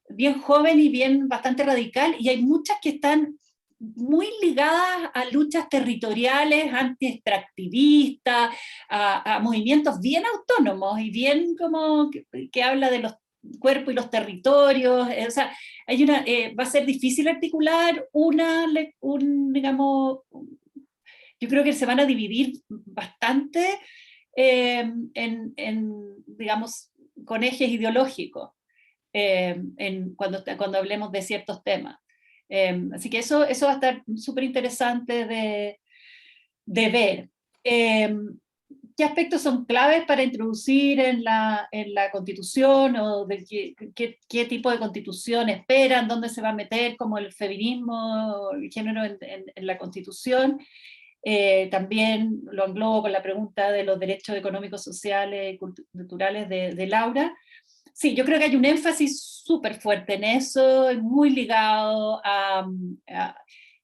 bien joven y bien bastante radical, y hay muchas que están muy ligadas a luchas territoriales, anti-extractivistas, a movimientos bien autónomos y bien como que habla de cuerpo y los territorios, o sea, hay va a ser difícil articular digamos, yo creo que se van a dividir bastante digamos, con ejes ideológicos cuando hablemos de ciertos temas. Así que eso va a estar súper interesante de ver. ¿Qué aspectos son claves para introducir en la Constitución, o de qué tipo de Constitución esperan, dónde se va a meter como el feminismo, el género en la Constitución? También lo englobo con la pregunta de los derechos económicos, sociales y culturales de Laura. Sí, yo creo que hay un énfasis súper fuerte en eso, muy ligado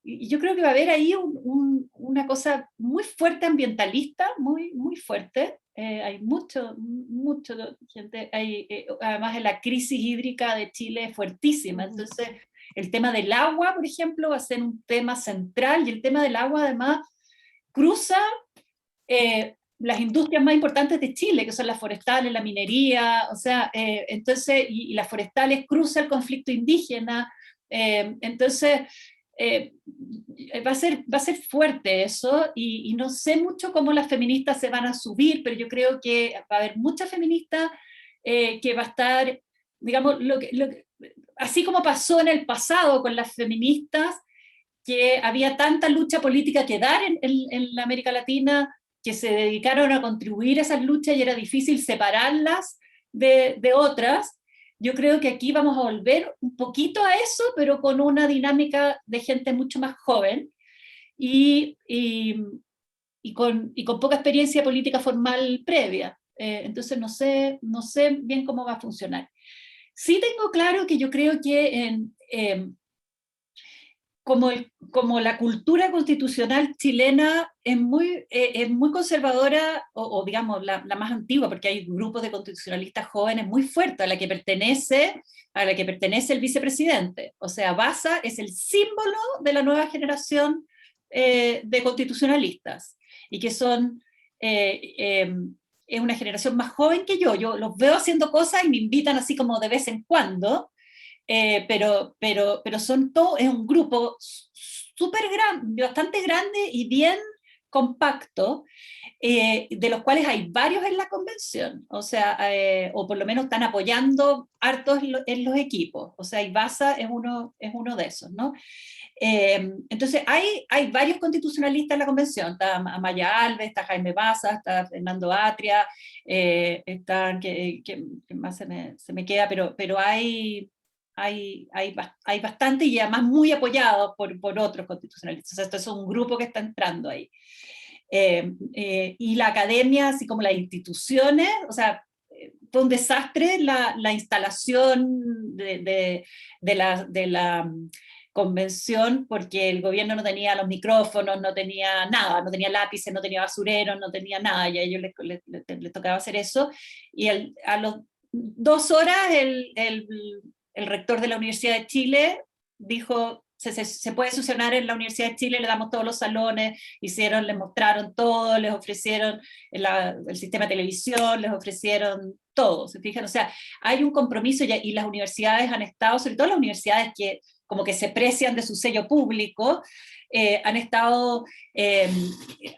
y yo creo que va a haber ahí una cosa muy fuerte ambientalista, muy, muy fuerte. Hay mucho gente, además la crisis hídrica de Chile es fuertísima, entonces el tema del agua, por ejemplo, va a ser un tema central, y el tema del agua además cruza las industrias más importantes de Chile, que son las forestales, la minería, o sea, entonces, y las forestales cruza el conflicto indígena, entonces va a ser fuerte eso, y no sé mucho cómo las feministas se van a subir, pero yo creo que va a haber muchas feministas que va a estar, digamos, así como pasó en el pasado con las feministas, que había tanta lucha política que dar en la América Latina, que se dedicaron a contribuir a esas luchas y era difícil separarlas de otras. Yo creo que aquí vamos a volver un poquito a eso, pero con una dinámica de gente mucho más joven y con poca experiencia política formal previa. Entonces no sé bien cómo va a funcionar. Sí tengo claro que yo creo que como la cultura constitucional chilena es muy conservadora, o digamos la más antigua, porque hay grupos de constitucionalistas jóvenes muy fuertes a la que pertenece el vicepresidente. O sea, Baza es el símbolo de la nueva generación de constitucionalistas, y que es una generación más joven que yo los veo haciendo cosas y me invitan así como de vez en cuando. Pero son es un grupo súper grande, bastante grande y bien compacto, de los cuales hay varios en la convención, o sea, o por lo menos están apoyando hartos en los equipos, o sea, Ibaza es uno de esos, ¿no? Entonces hay varios constitucionalistas en la convención, está Amaya Alves, está Jaime Baza, está Fernando Atria, están, que más se me queda, pero hay bastante, y además muy apoyados por otros constitucionalistas. O sea, esto es un grupo que está entrando ahí. Y la academia, así como las instituciones, o sea, fue un desastre la instalación de la convención, porque el gobierno no tenía los micrófonos, no tenía nada, no tenía lápices, no tenía basureros, no tenía nada, y a ellos les tocaba hacer eso. Y a las 2 horas el rector de la Universidad de Chile dijo: se puede succionar en la Universidad de Chile, le damos todos los salones, les mostraron todo, les ofrecieron el sistema de televisión, les ofrecieron todo, ¿se fijan? O sea, hay un compromiso, y las universidades han estado, sobre todo las universidades que como que se precian de su sello público, han estado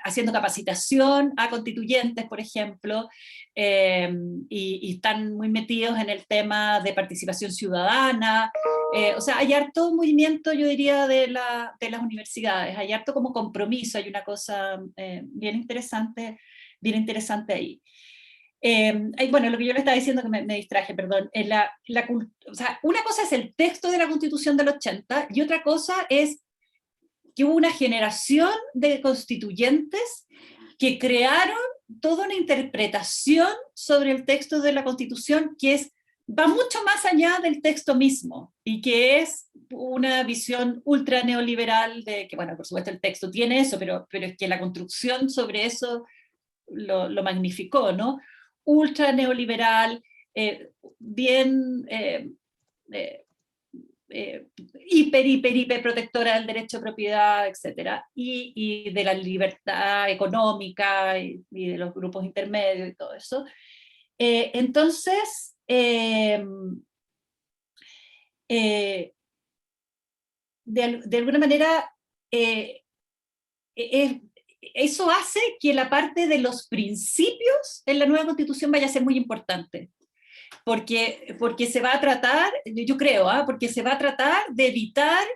haciendo capacitación a constituyentes, por ejemplo, y están muy metidos en el tema de participación ciudadana. O sea, hay harto movimiento, yo diría, de las universidades, hay harto como compromiso, hay una cosa bien interesante ahí. Bueno, lo que yo le estaba diciendo, que me distraje, perdón, o sea, una cosa es el texto de la Constitución del 80, y otra cosa es que hubo una generación de constituyentes que crearon toda una interpretación sobre el texto de la Constitución que va mucho más allá del texto mismo, y que es una visión ultra neoliberal de que, bueno, por supuesto el texto tiene eso, pero es que la construcción sobre eso lo magnificó, ¿no? Ultra neoliberal, bien hiper protectora del derecho de propiedad, etc. Y de la libertad económica y de los grupos intermedios y todo eso. Entonces, de alguna manera, eso hace que la parte de los principios en la nueva Constitución vaya a ser muy importante. Porque se va a tratar, yo creo, porque se va a tratar de evitar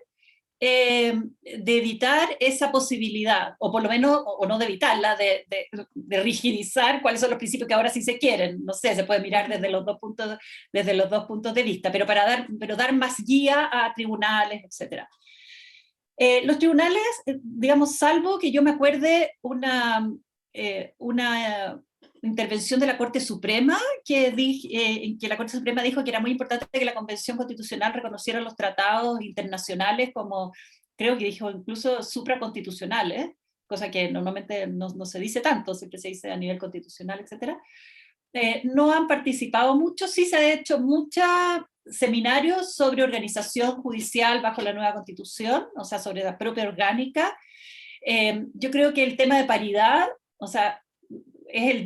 esa posibilidad, o por lo menos, o no de evitarla, de rigidizar cuáles son los principios que ahora sí se quieren. No sé, se puede mirar desde los dos puntos de vista, pero dar más guía a tribunales, etc. Los tribunales, digamos, salvo que yo me acuerde una intervención de la Corte Suprema, en que la Corte Suprema dijo que era muy importante que la Convención Constitucional reconociera los tratados internacionales como, creo que dijo incluso supraconstitucionales, cosa que normalmente no se dice tanto, siempre se dice a nivel constitucional, etc. No han participado mucho, sí se ha hecho muchos seminarios sobre organización judicial bajo la nueva Constitución, o sea, sobre la propia orgánica. Yo creo que el tema de paridad, o sea, es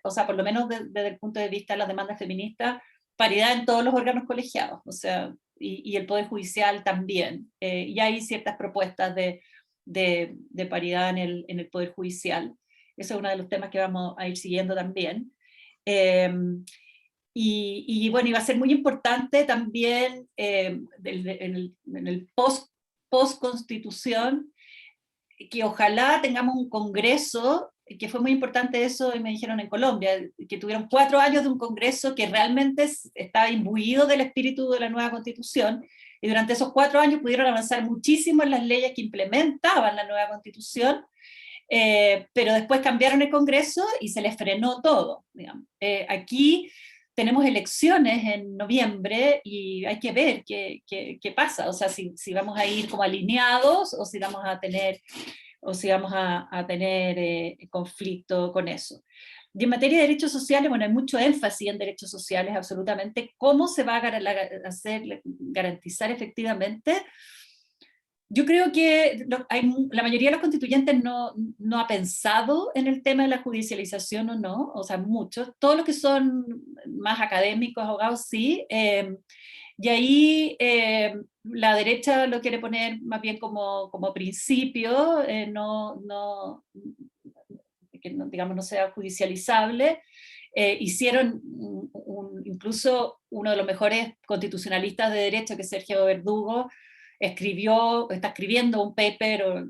o sea, por lo menos desde el punto de vista de las demandas feministas, paridad en todos los órganos colegiados, o sea, y el Poder Judicial también. Y hay ciertas propuestas de paridad en el Poder Judicial. Ese es uno de los temas que vamos a ir siguiendo también. Y bueno, iba a ser muy importante también en el post-constitución, que ojalá tengamos un congreso, que fue muy importante eso, y me dijeron en Colombia, que tuvieron 4 años de un congreso que realmente estaba imbuido del espíritu de la nueva Constitución, y durante esos 4 años pudieron avanzar muchísimo en las leyes que implementaban la nueva Constitución, pero después cambiaron el Congreso y se les frenó todo, digamos. Aquí tenemos elecciones en noviembre y hay que ver qué pasa, o sea, si vamos a ir como alineados o si vamos a tener, conflicto con eso. Y en materia de derechos sociales, bueno, hay mucho énfasis en derechos sociales, absolutamente. ¿Cómo se va a garantizar efectivamente? Yo creo que la mayoría de los constituyentes no ha pensado en el tema de la judicialización o no, o sea, muchos. Todos los que son más académicos, abogados, sí. Y ahí la derecha lo quiere poner más bien como principio, que digamos, no sea judicializable. Hicieron incluso uno de los mejores constitucionalistas de derecho, que es Sergio Verdugo, está escribiendo un paper,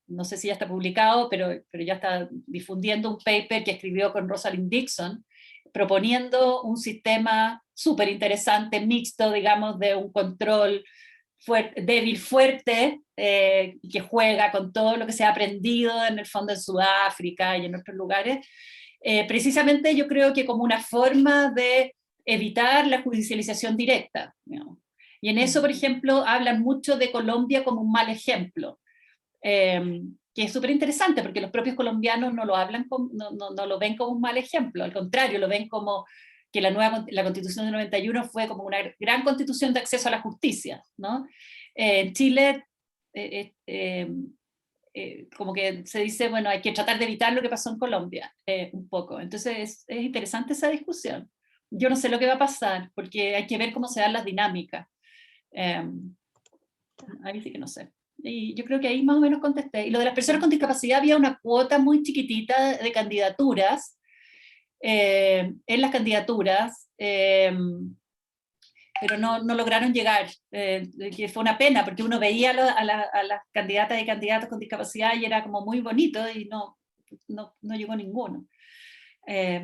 no sé si ya está publicado, pero ya está difundiendo un paper que escribió con Rosalind Dixon, proponiendo un sistema súper interesante, mixto, digamos, de un control débil, fuerte, que juega con todo lo que se ha aprendido en el fondo en Sudáfrica y en otros lugares. Precisamente yo creo que como una forma de evitar la judicialización directa, digamos. Y en eso, por ejemplo, hablan mucho de Colombia como un mal ejemplo, que es súper interesante porque los propios colombianos no lo ven como un mal ejemplo, al contrario, lo ven como que la Constitución de 91 fue como una gran constitución de acceso a la justicia, ¿no? En Chile, como que se dice, bueno, hay que tratar de evitar lo que pasó en Colombia, un poco. Entonces es interesante esa discusión. Yo no sé lo que va a pasar, porque hay que ver cómo se dan las dinámicas. Ahí sí que no sé. Y yo creo que ahí más o menos contesté. Y lo de las personas con discapacidad, había una cuota muy chiquitita de candidaturas, en las candidaturas, pero no lograron llegar, que fue una pena, porque uno veía a las candidatas y candidatos con discapacidad y era como muy bonito y no llegó ninguno.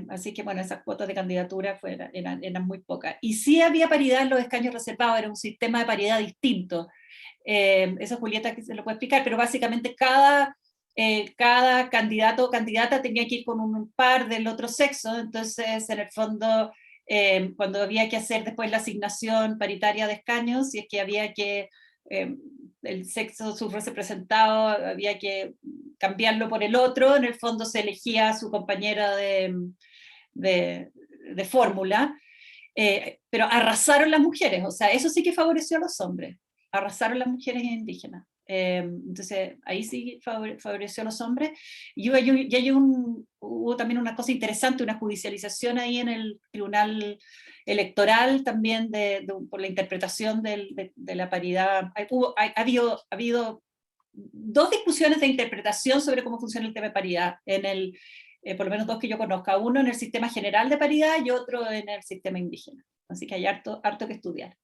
Así que bueno, esas cuotas de candidatura eran muy pocas. Y sí había paridad en los escaños reservados, era un sistema de paridad distinto. Eso Julieta que se lo puede explicar, pero básicamente cada candidato o candidata tenía que ir con un par del otro sexo, entonces en el fondo cuando había que hacer después la asignación paritaria de escaños, si es que había que el sexo subrepresentado había que cambiarlo por el otro, en el fondo se elegía a su compañera de fórmula, pero arrasaron las mujeres, o sea, eso sí que favoreció a los hombres, arrasaron las mujeres indígenas. Entonces ahí sí favoreció a los hombres. Y hubo también una cosa interesante, una judicialización ahí en el Tribunal Electoral también por la interpretación de la paridad. Ha habido dos discusiones de interpretación sobre cómo funciona el tema de paridad, por lo menos dos que yo conozca, uno en el sistema general de paridad y otro en el sistema indígena. Así que hay harto que estudiar.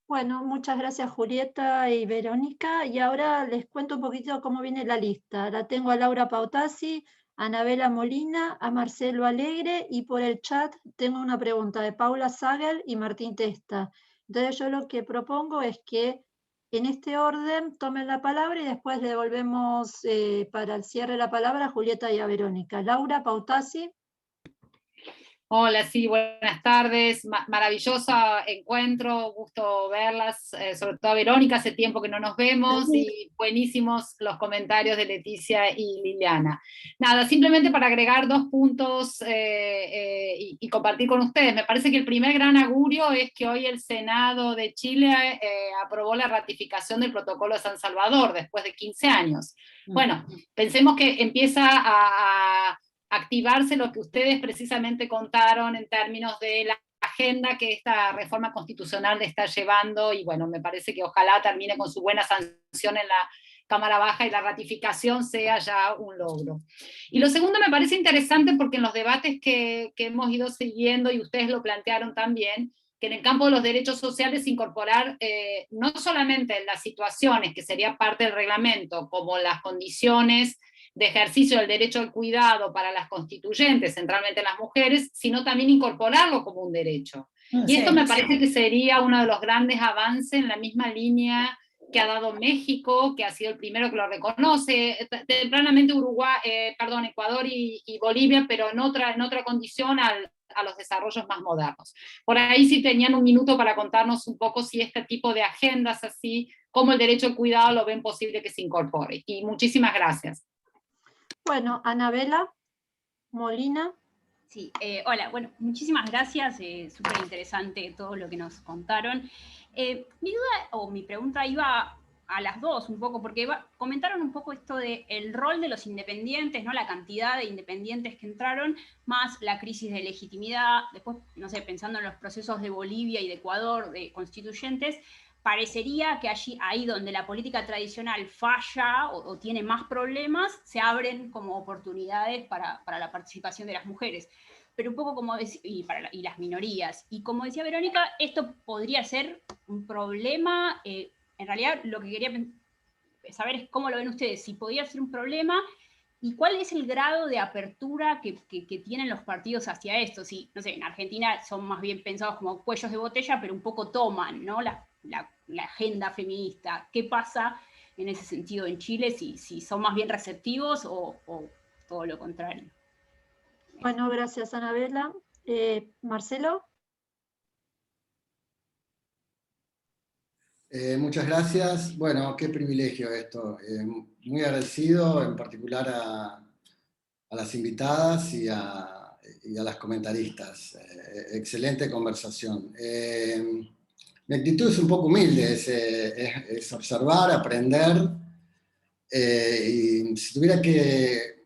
Bueno, muchas gracias Julieta y Verónica. Y ahora les cuento un poquito cómo viene la lista. La tengo a Laura Pautasi, a Anabela Molina, a Marcelo Alegre, y por el chat tengo una pregunta de Paula Sagel y Martín Testa. Entonces yo lo que propongo es que en este orden tomen la palabra y después le devolvemos para el cierre la palabra a Julieta y a Verónica. Laura Pautasi. Hola, sí, buenas tardes, maravilloso encuentro, gusto verlas, sobre todo a Verónica, hace tiempo que no nos vemos, y buenísimos los comentarios de Leticia y Liliana. Nada, simplemente para agregar 2 puntos y compartir con ustedes. Me parece que el primer gran augurio es que hoy el Senado de Chile aprobó la ratificación del Protocolo de San Salvador después de 15 años. Bueno, pensemos que empieza a activarse lo que ustedes precisamente contaron en términos de la agenda que esta reforma constitucional le está llevando, y bueno, me parece que ojalá termine con su buena sanción en la Cámara Baja y la ratificación sea ya un logro. Y lo segundo me parece interesante porque en los debates que hemos ido siguiendo, y ustedes lo plantearon también, que en el campo de los derechos sociales incorporar no solamente las situaciones que sería parte del reglamento, como las condiciones de ejercicio del derecho al cuidado para las constituyentes, centralmente las mujeres, sino también incorporarlo como un derecho. Y esto me parece que sería uno de los grandes avances en la misma línea que ha dado México, que ha sido el primero que lo reconoce, tempranamente Ecuador y Bolivia, pero en otra condición a los desarrollos más modernos. Por ahí sí tenían un minuto para contarnos un poco si este tipo de agendas así, como el derecho al cuidado, lo ven posible que se incorpore. Y muchísimas gracias. Bueno, Anabela Molina. Sí, hola, bueno, muchísimas gracias, súper interesante todo lo que nos contaron. Mi duda o mi pregunta iba a las dos un poco, porque comentaron un poco esto del rol de los independientes, ¿no? La cantidad de independientes que entraron, más la crisis de legitimidad, después, no sé, pensando en los procesos de Bolivia y de Ecuador, de constituyentes, parecería que ahí donde la política tradicional falla o tiene más problemas, se abren como oportunidades para la participación de las mujeres. Pero un poco como y las minorías. Y como decía Verónica, esto podría ser un problema. En realidad lo que quería saber es cómo lo ven ustedes, si podría ser un problema y cuál es el grado de apertura que tienen los partidos hacia esto. Si, no sé, en Argentina son más bien pensados como cuellos de botella, pero un poco toman, ¿no? la agenda feminista. ¿Qué pasa en ese sentido en Chile? Si son más bien receptivos o todo lo contrario. Bueno, gracias Anabela. Marcelo. Muchas gracias. Bueno, qué privilegio esto. Muy agradecido en particular a las invitadas y a las comentaristas. Excelente conversación. Mi actitud es un poco humilde, es observar, aprender, y si tuviera que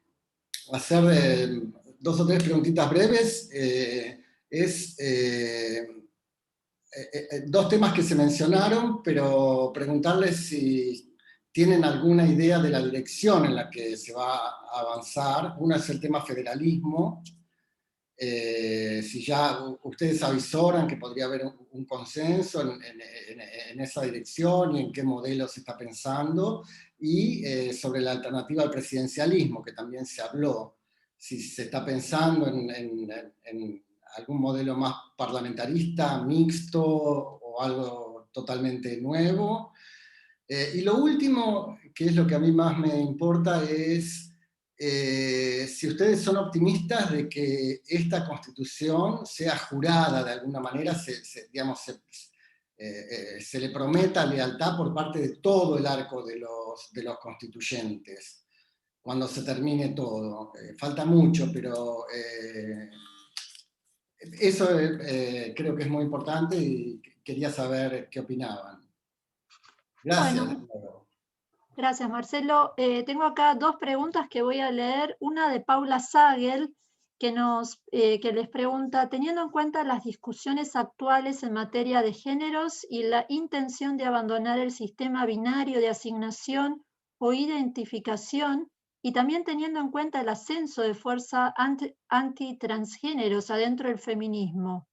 hacer 2 o 3 preguntitas breves, es 2 temas que se mencionaron, pero preguntarles si tienen alguna idea de la dirección en la que se va a avanzar. Uno es el tema federalismo, si ya ustedes avisoran que podría haber un consenso en esa dirección y en qué modelo se está pensando, y sobre la alternativa al presidencialismo, que también se habló, si se está pensando en algún modelo más parlamentarista, mixto, o algo totalmente nuevo. Y lo último, que es lo que a mí más me importa, es si ustedes son optimistas de que esta Constitución sea jurada de alguna manera, se le prometa lealtad por parte de todo el arco de los constituyentes, cuando se termine todo. Falta mucho, pero eso creo que es muy importante y quería saber qué opinaban. Gracias. Bueno, Gracias, Marcelo. Tengo acá dos preguntas que voy a leer. Una de Paula Sagel, que les pregunta, teniendo en cuenta las discusiones actuales en materia de géneros y la intención de abandonar el sistema binario de asignación o identificación, y también teniendo en cuenta el ascenso de fuerza antitransgéneros adentro del feminismo,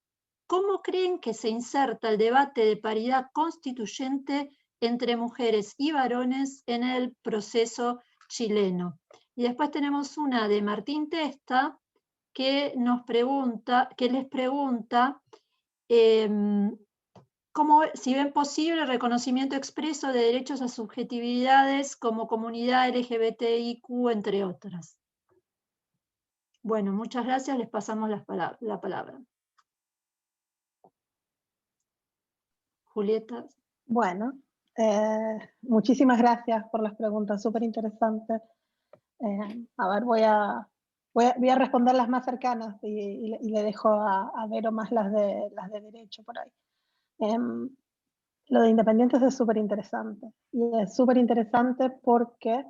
¿cómo creen que se inserta el debate de paridad constituyente entre mujeres y varones en el proceso chileno? Y después tenemos una de Martín Testa, que les pregunta si ven posible el reconocimiento expreso de derechos a subjetividades como comunidad LGBTIQ, entre otras. Bueno, muchas gracias, les pasamos la palabra. Julieta. Bueno, muchísimas gracias por las preguntas, súper interesantes. A ver, voy a responder las más cercanas y le dejo a Vero más las de derecho por ahí. Lo de independientes es súper interesante. Y es súper interesante porque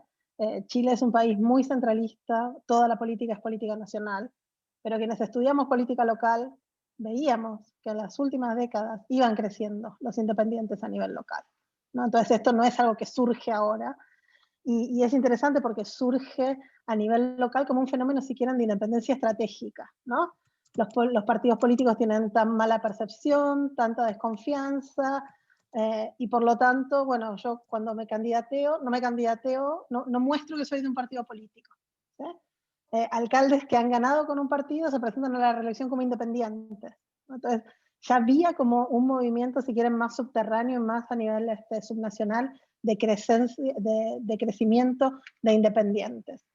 Chile es un país muy centralista, toda la política es política nacional, pero quienes estudiamos política local veíamos que en las últimas décadas iban creciendo los independientes a nivel local, ¿no? Entonces esto no es algo que surge ahora, y es interesante porque surge a nivel local como un fenómeno siquiera de independencia estratégica, ¿no? Los partidos políticos tienen tan mala percepción, tanta desconfianza, y por lo tanto, bueno, yo cuando me candidateo, no muestro que soy de un partido político. ¿Sí? Alcaldes que han ganado con un partido se presentan a la reelección como independientes, ¿no? Entonces, ya había como un movimiento, si quieren, más subterráneo y más a nivel subnacional de crecimiento de independientes.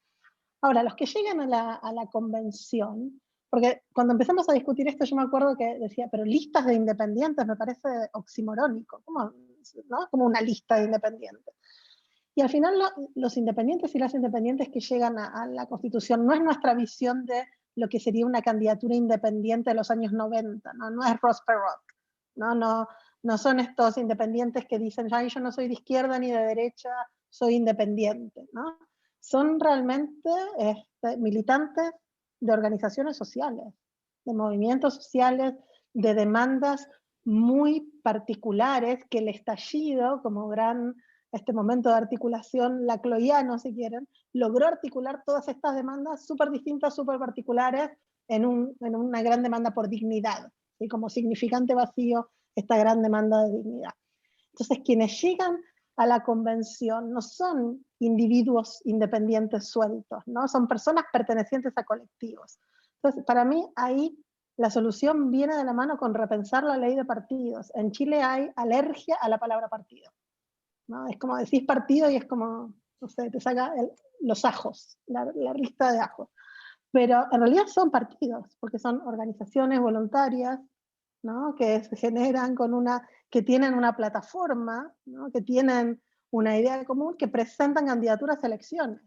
Ahora, los que llegan a la convención, porque cuando empezamos a discutir esto yo me acuerdo que decía, pero listas de independientes me parece oximorónico, ¿no? Como una lista de independientes. Y al final los independientes y las independientes que llegan a la Constitución no es nuestra visión de lo que sería una candidatura independiente de los años 90, no es Ross Perot, no son estos independientes que dicen, ay, yo no soy de izquierda ni de derecha, soy independiente, ¿no? Son realmente militantes de organizaciones sociales, de movimientos sociales, de demandas muy particulares que el estallido, como gran momento de articulación lacloiano, si quieren, logró articular todas estas demandas súper distintas, súper particulares, en una gran demanda por dignidad, ¿sí? Como significante vacío, esta gran demanda de dignidad. Entonces, quienes llegan a la convención no son individuos independientes sueltos, ¿no? Son personas pertenecientes a colectivos. Entonces, para mí, ahí la solución viene de la mano con repensar la ley de partidos. En Chile hay alergia a la palabra partido, ¿no? Es como decís partido y es como, no sé, te saca los ajos, la lista de ajos. Pero en realidad son partidos, porque son organizaciones voluntarias, ¿no? Que se generan que tienen una plataforma, ¿no? Que tienen una idea común, que presentan candidaturas a elecciones.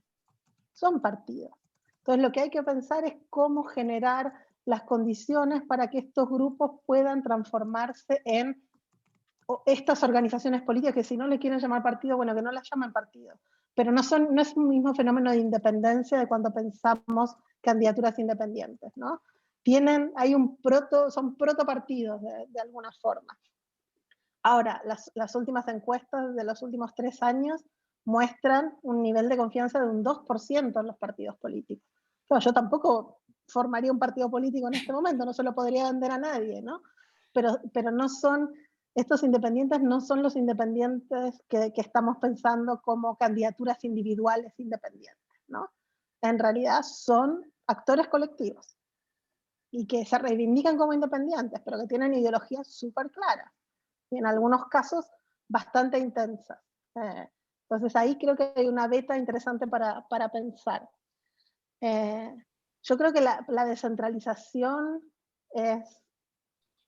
Son partidos. Entonces lo que hay que pensar es cómo generar las condiciones para que estos grupos puedan transformarse en estas organizaciones políticas, que si no le quieren llamar partido, bueno, que no las llamen partido. Pero no es un mismo fenómeno de independencia de cuando pensamos candidaturas independientes, ¿no? Son protopartidos de alguna forma. Ahora, las últimas encuestas de los últimos 3 años muestran un nivel de confianza de un 2% en los partidos políticos. Claro, yo tampoco formaría un partido político en este momento, no se lo podría vender a nadie, ¿no? Pero no son, estos independientes no son los independientes que estamos pensando como candidaturas individuales independientes, ¿no? En realidad son actores colectivos y que se reivindican como independientes, pero que tienen ideologías súper claras y en algunos casos bastante intensas. Entonces ahí creo que hay una beta interesante para pensar. Yo creo que la descentralización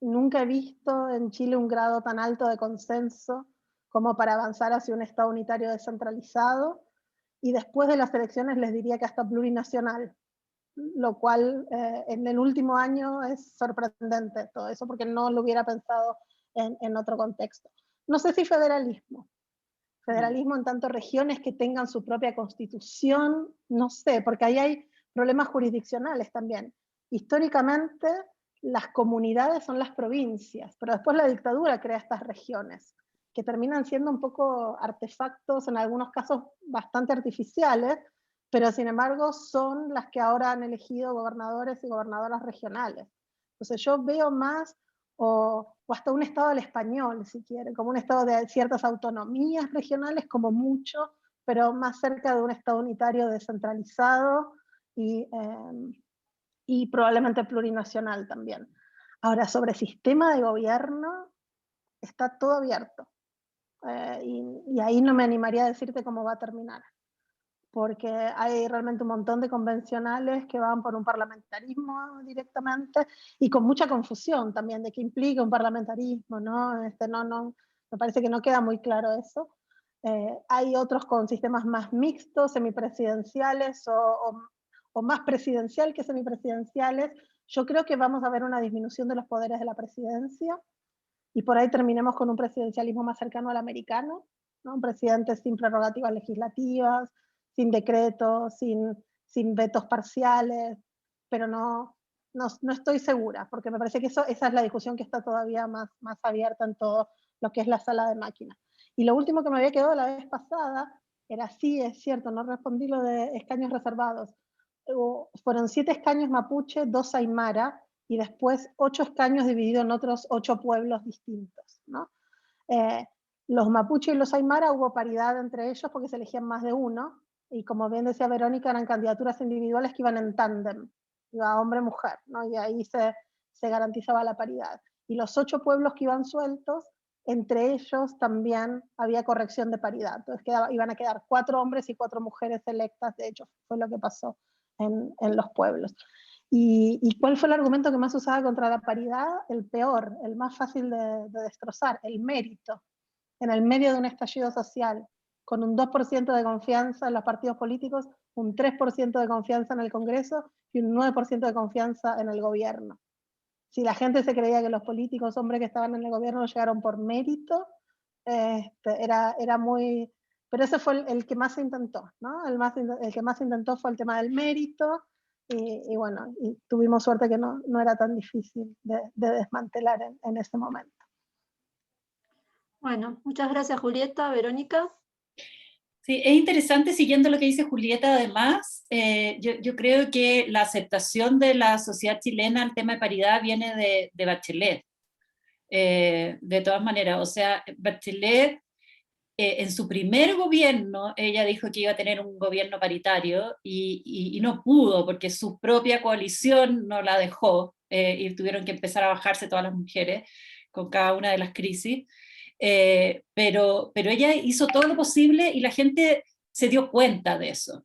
nunca he visto en Chile un grado tan alto de consenso como para avanzar hacia un Estado unitario descentralizado, y después de las elecciones les diría que hasta plurinacional, lo cual en el último año es sorprendente todo eso, porque no lo hubiera pensado en otro contexto. No sé si federalismo, Federalismo en tanto regiones que tengan su propia constitución, no sé, porque ahí hay problemas jurisdiccionales también. Históricamente, las comunidades son las provincias, pero después la dictadura crea estas regiones, que terminan siendo un poco artefactos, en algunos casos bastante artificiales, pero sin embargo son las que ahora han elegido gobernadores y gobernadoras regionales. Entonces yo veo más, o hasta un estado del español, si quieren, como un estado de ciertas autonomías regionales, como mucho, pero más cerca de un estado unitario descentralizado y probablemente plurinacional también. Ahora, sobre sistema de gobierno, está todo abierto. Y ahí no me animaría a decirte cómo va a terminar, porque hay realmente un montón de convencionales que van por un parlamentarismo directamente, y con mucha confusión también de qué implica un parlamentarismo, ¿no? Me parece que no queda muy claro eso. Hay otros con sistemas más mixtos, semipresidenciales o más presidencial que semipresidenciales. Yo creo que vamos a ver una disminución de los poderes de la presidencia, y por ahí terminemos con un presidencialismo más cercano al americano, ¿no? Un presidente sin prerrogativas legislativas, sin decretos, sin vetos parciales, pero no estoy segura, porque me parece que esa es la discusión que está todavía más abierta en todo lo que es la sala de máquinas. Y lo último que me había quedado la vez pasada era, sí, es cierto, no respondí lo de escaños reservados. Fueron 7 escaños mapuche, 2 aymara, y después 8 escaños divididos en otros 8 pueblos distintos, ¿no? Los mapuche y los aymara hubo paridad entre ellos porque se elegían más de uno, y como bien decía Verónica, eran candidaturas individuales que iban en tándem, iba hombre-mujer, ¿no? Y ahí se garantizaba la paridad. Y los 8 pueblos que iban sueltos, entre ellos también había corrección de paridad, entonces iban a quedar 4 hombres y 4 mujeres electas, de hecho fue lo que pasó en los pueblos. ¿Y cuál fue el argumento que más usaba contra la paridad? El peor, el más fácil de destrozar, el mérito. En el medio de un estallido social, con un 2% de confianza en los partidos políticos, un 3% de confianza en el Congreso y un 9% de confianza en el gobierno. Si la gente se creía que los políticos, hombres que estaban en el gobierno, llegaron por mérito, era muy... Pero ese fue el que más se intentó, ¿no? El que más se intentó fue el tema del mérito, y bueno, y tuvimos suerte que no era tan difícil de desmantelar en ese momento. Bueno, muchas gracias, Julieta. Verónica. Sí, es interesante, siguiendo lo que dice Julieta, además, yo creo que la aceptación de la sociedad chilena al tema de paridad viene de Bachelet, de todas maneras. O sea, Bachelet, en su primer gobierno, ella dijo que iba a tener un gobierno paritario, y no pudo, porque su propia coalición no la dejó, y tuvieron que empezar a bajarse todas las mujeres con cada una de las crisis. Pero ella hizo todo lo posible y la gente se dio cuenta de eso.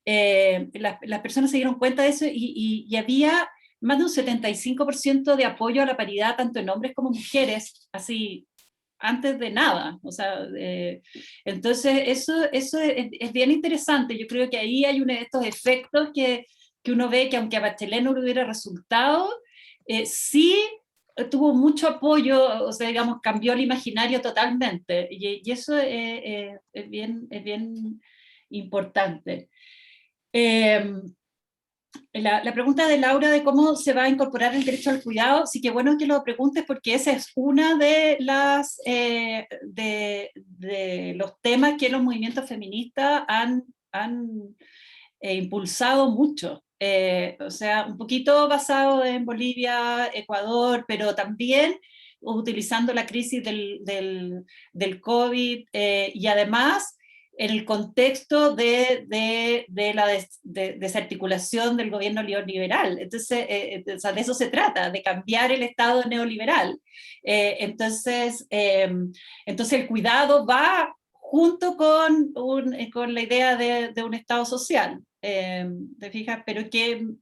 Las personas se dieron cuenta de eso, y había más de un 75% de apoyo a la paridad, tanto en hombres como mujeres, así, antes de nada. O sea, entonces eso es bien interesante. Yo creo que ahí hay uno de estos efectos que uno ve que, aunque a Bachelet no le hubiera resultado, sí tuvo mucho apoyo, o sea, digamos, cambió el imaginario totalmente, y eso es bien importante. La pregunta de Laura de cómo se va a incorporar el derecho al cuidado, sí que bueno que lo preguntes, porque esa es una de las de los temas que los movimientos feministas han impulsado mucho. O sea, un poquito basado en Bolivia, Ecuador, pero también utilizando la crisis del COVID, y además en el contexto de la desarticulación del gobierno neoliberal. Entonces, o sea, de eso se trata, de cambiar el Estado neoliberal. Entonces el cuidado va junto con la idea de un Estado social. ¿Te fijas?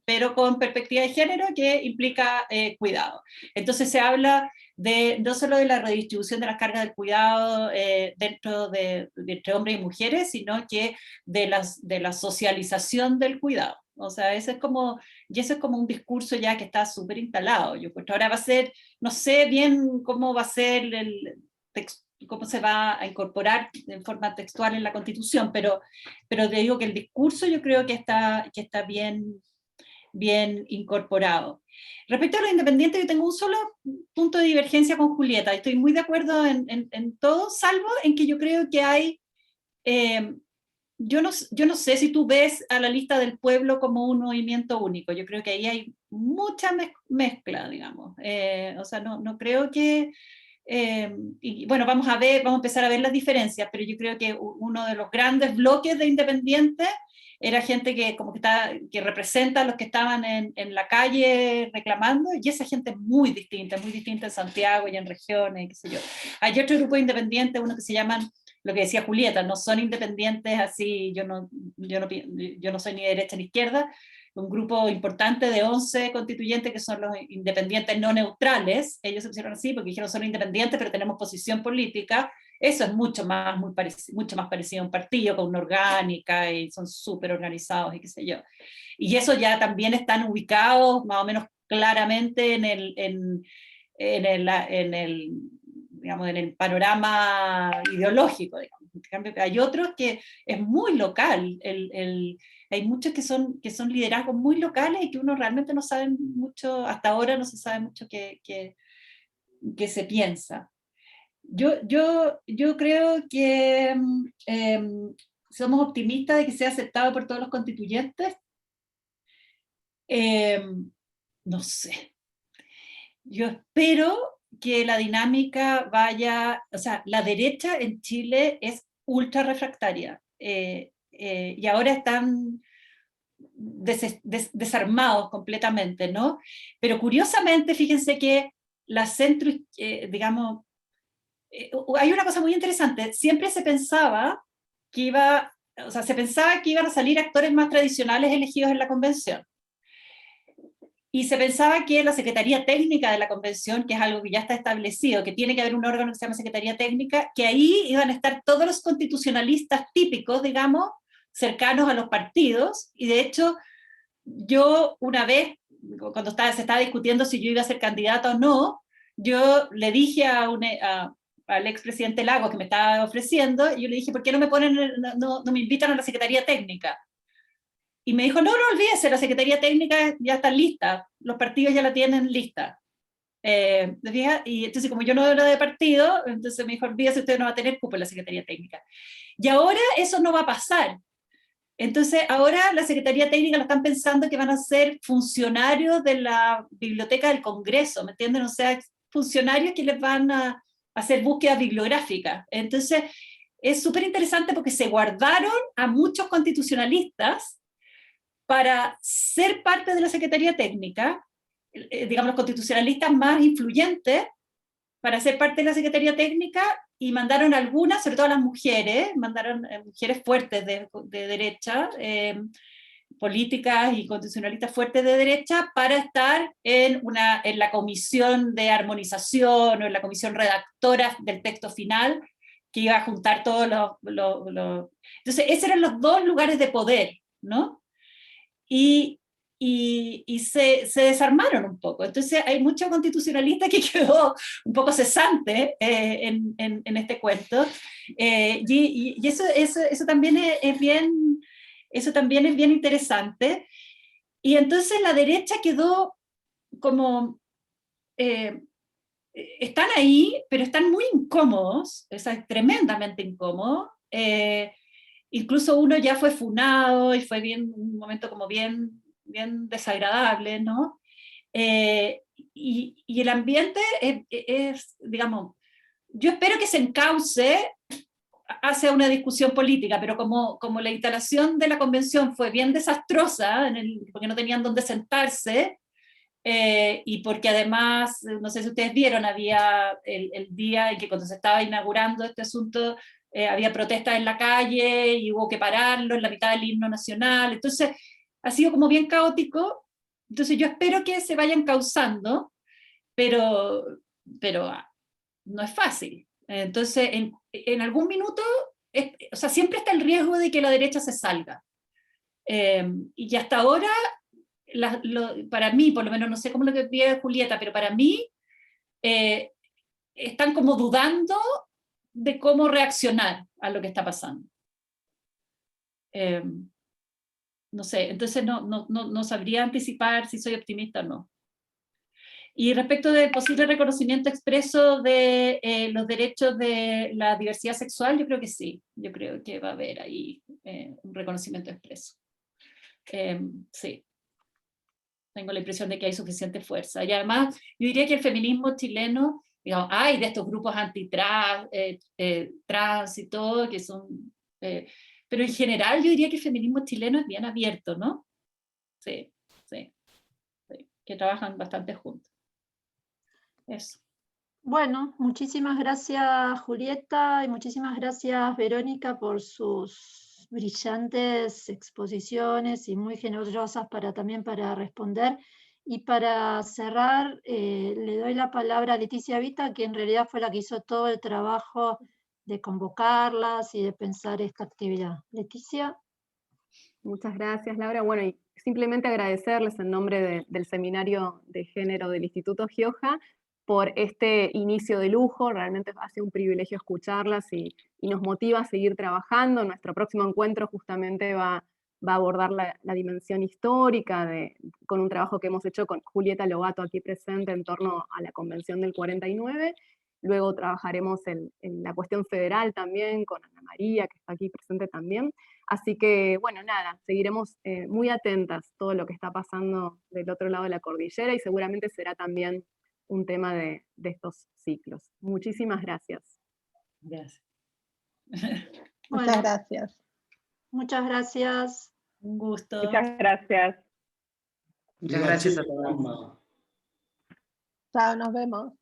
Pero con perspectiva de género, que implica cuidado. Entonces se habla no solo de la redistribución de las cargas del cuidado entre hombres y mujeres, sino que de la socialización del cuidado. O sea, ese es como un discurso ya que está súper instalado. Yo creo que ahora va a ser, no sé bien cómo va a ser cómo se va a incorporar en forma textual en la Constitución, pero te digo que el discurso yo creo que está bien incorporado. Respecto a los independientes, yo tengo un solo punto de divergencia con Julieta. Estoy muy de acuerdo en todo, salvo en que yo creo que hay... yo no sé si tú ves a la Lista del Pueblo como un movimiento único. Yo creo que ahí hay mucha mezcla, digamos. O sea, no creo que... y bueno, vamos a empezar a ver las diferencias, pero yo creo que uno de los grandes bloques de independientes era gente que representa a los que estaban en la calle reclamando, y esa gente muy distinta en Santiago y en regiones, qué sé yo. Hay otro grupo de independientes, uno que se llaman, lo que decía Julieta, no son independientes así, yo no soy ni de derecha ni izquierda, un grupo importante de 11 constituyentes que son los independientes no neutrales. Ellos se pusieron así porque dijeron son independientes pero tenemos posición política. Eso es mucho más parecido a un partido con una orgánica y son súper organizados y qué sé yo. Y eso ya también están ubicados más o menos claramente en el panorama ideológico, digamos. En cambio, hay otros que es muy local, hay muchos que son liderazgos muy locales y que uno realmente no sabe mucho, hasta ahora no se sabe mucho qué se piensa. Yo creo que somos optimistas de que sea aceptado por todos los constituyentes. No sé. Yo espero que la dinámica vaya, o sea, la derecha en Chile es ultra refractaria, y ahora están desarmados completamente, ¿no? Pero curiosamente, fíjense que la centro, digamos, hay una cosa muy interesante, siempre se pensaba que iban a salir actores más tradicionales elegidos en la convención. Y se pensaba que la Secretaría Técnica de la Convención, que es algo que ya está establecido, que tiene que haber un órgano que se llama Secretaría Técnica, que ahí iban a estar todos los constitucionalistas típicos, digamos, cercanos a los partidos, y de hecho, yo una vez, cuando se estaba discutiendo si yo iba a ser candidata o no, yo le dije al expresidente Lagos que me estaba ofreciendo, y yo le dije, ¿por qué no me invitan a la Secretaría Técnica? Y me dijo, no olvídese, la Secretaría Técnica ya está lista, los partidos ya la tienen lista. Y entonces, como yo no era de partido, entonces me dijo, olvídese, usted no va a tener cupo en la Secretaría Técnica. Y ahora eso no va a pasar. Entonces, ahora la Secretaría Técnica lo están pensando que van a ser funcionarios de la Biblioteca del Congreso, ¿me entienden? O sea, funcionarios que les van a hacer búsquedas bibliográficas. Entonces, es súper interesante porque se guardaron a muchos constitucionalistas para ser parte de la Secretaría Técnica, digamos los constitucionalistas más influyentes, para ser parte de la Secretaría Técnica, y mandaron algunas, sobre todo a las mujeres, mandaron mujeres fuertes de derecha, políticas y constitucionalistas fuertes de derecha, para estar en la comisión de armonización o en la comisión redactora del texto final, que iba a juntar todos los... Entonces, esos eran los dos lugares de poder, ¿no? Y se desarmaron un poco. Entonces hay mucho constitucionalista que quedó un poco cesante en este cuento, y eso también es bien interesante. Y entonces la derecha quedó como... están ahí, pero están muy incómodos, o sea, tremendamente incómodos. Incluso uno ya fue funado y fue un momento como bien desagradable, ¿no? Y el ambiente es, digamos, yo espero que se encauce hacia una discusión política, pero como la instalación de la convención fue bien desastrosa, porque no tenían dónde sentarse, y porque además, no sé si ustedes vieron, había el día en que cuando se estaba inaugurando este asunto, había protestas en la calle y hubo que pararlo en la mitad del himno nacional. Entonces ha sido como bien caótico. Entonces yo espero que se vayan causando, pero no es fácil. Entonces en algún minuto, o sea, siempre está el riesgo de que la derecha se salga, y hasta ahora para mí, por lo menos, no sé cómo lo que pide Julieta, pero para mí están como dudando de cómo reaccionar a lo que está pasando. No sé, entonces no sabría anticipar si soy optimista o no. Y respecto del posible reconocimiento expreso de los derechos de la diversidad sexual, yo creo que sí, yo creo que va a haber ahí un reconocimiento expreso. Sí, tengo la impresión de que hay suficiente fuerza. Y además, yo diría que el feminismo chileno, digamos, hay de estos grupos antitrans, trans y todo, que son... pero en general yo diría que el feminismo chileno es bien abierto, ¿no? Sí, sí, sí, que trabajan bastante juntos. Eso. Bueno, muchísimas gracias Julieta y muchísimas gracias Verónica por sus brillantes exposiciones y muy generosas también para responder. Y para cerrar, le doy la palabra a Leticia Vita, que en realidad fue la que hizo todo el trabajo de convocarlas y de pensar esta actividad. Leticia. Muchas gracias, Laura. Bueno, y simplemente agradecerles en nombre del Seminario de Género del Instituto Gioja por este inicio de lujo. Realmente ha sido un privilegio escucharlas y nos motiva a seguir trabajando. Nuestro próximo encuentro justamente va a abordar la dimensión histórica con un trabajo que hemos hecho con Julieta Lobato aquí presente en torno a la Convención del 49. Luego trabajaremos en la cuestión federal también con Ana María, que está aquí presente también. Así que, bueno, nada, seguiremos muy atentas todo lo que está pasando del otro lado de la cordillera y seguramente será también un tema de estos ciclos. Muchísimas gracias. Gracias. Muchas gracias. Muchas gracias. Un gusto. Muchas gracias. Muchas gracias a todos. Chao, nos vemos.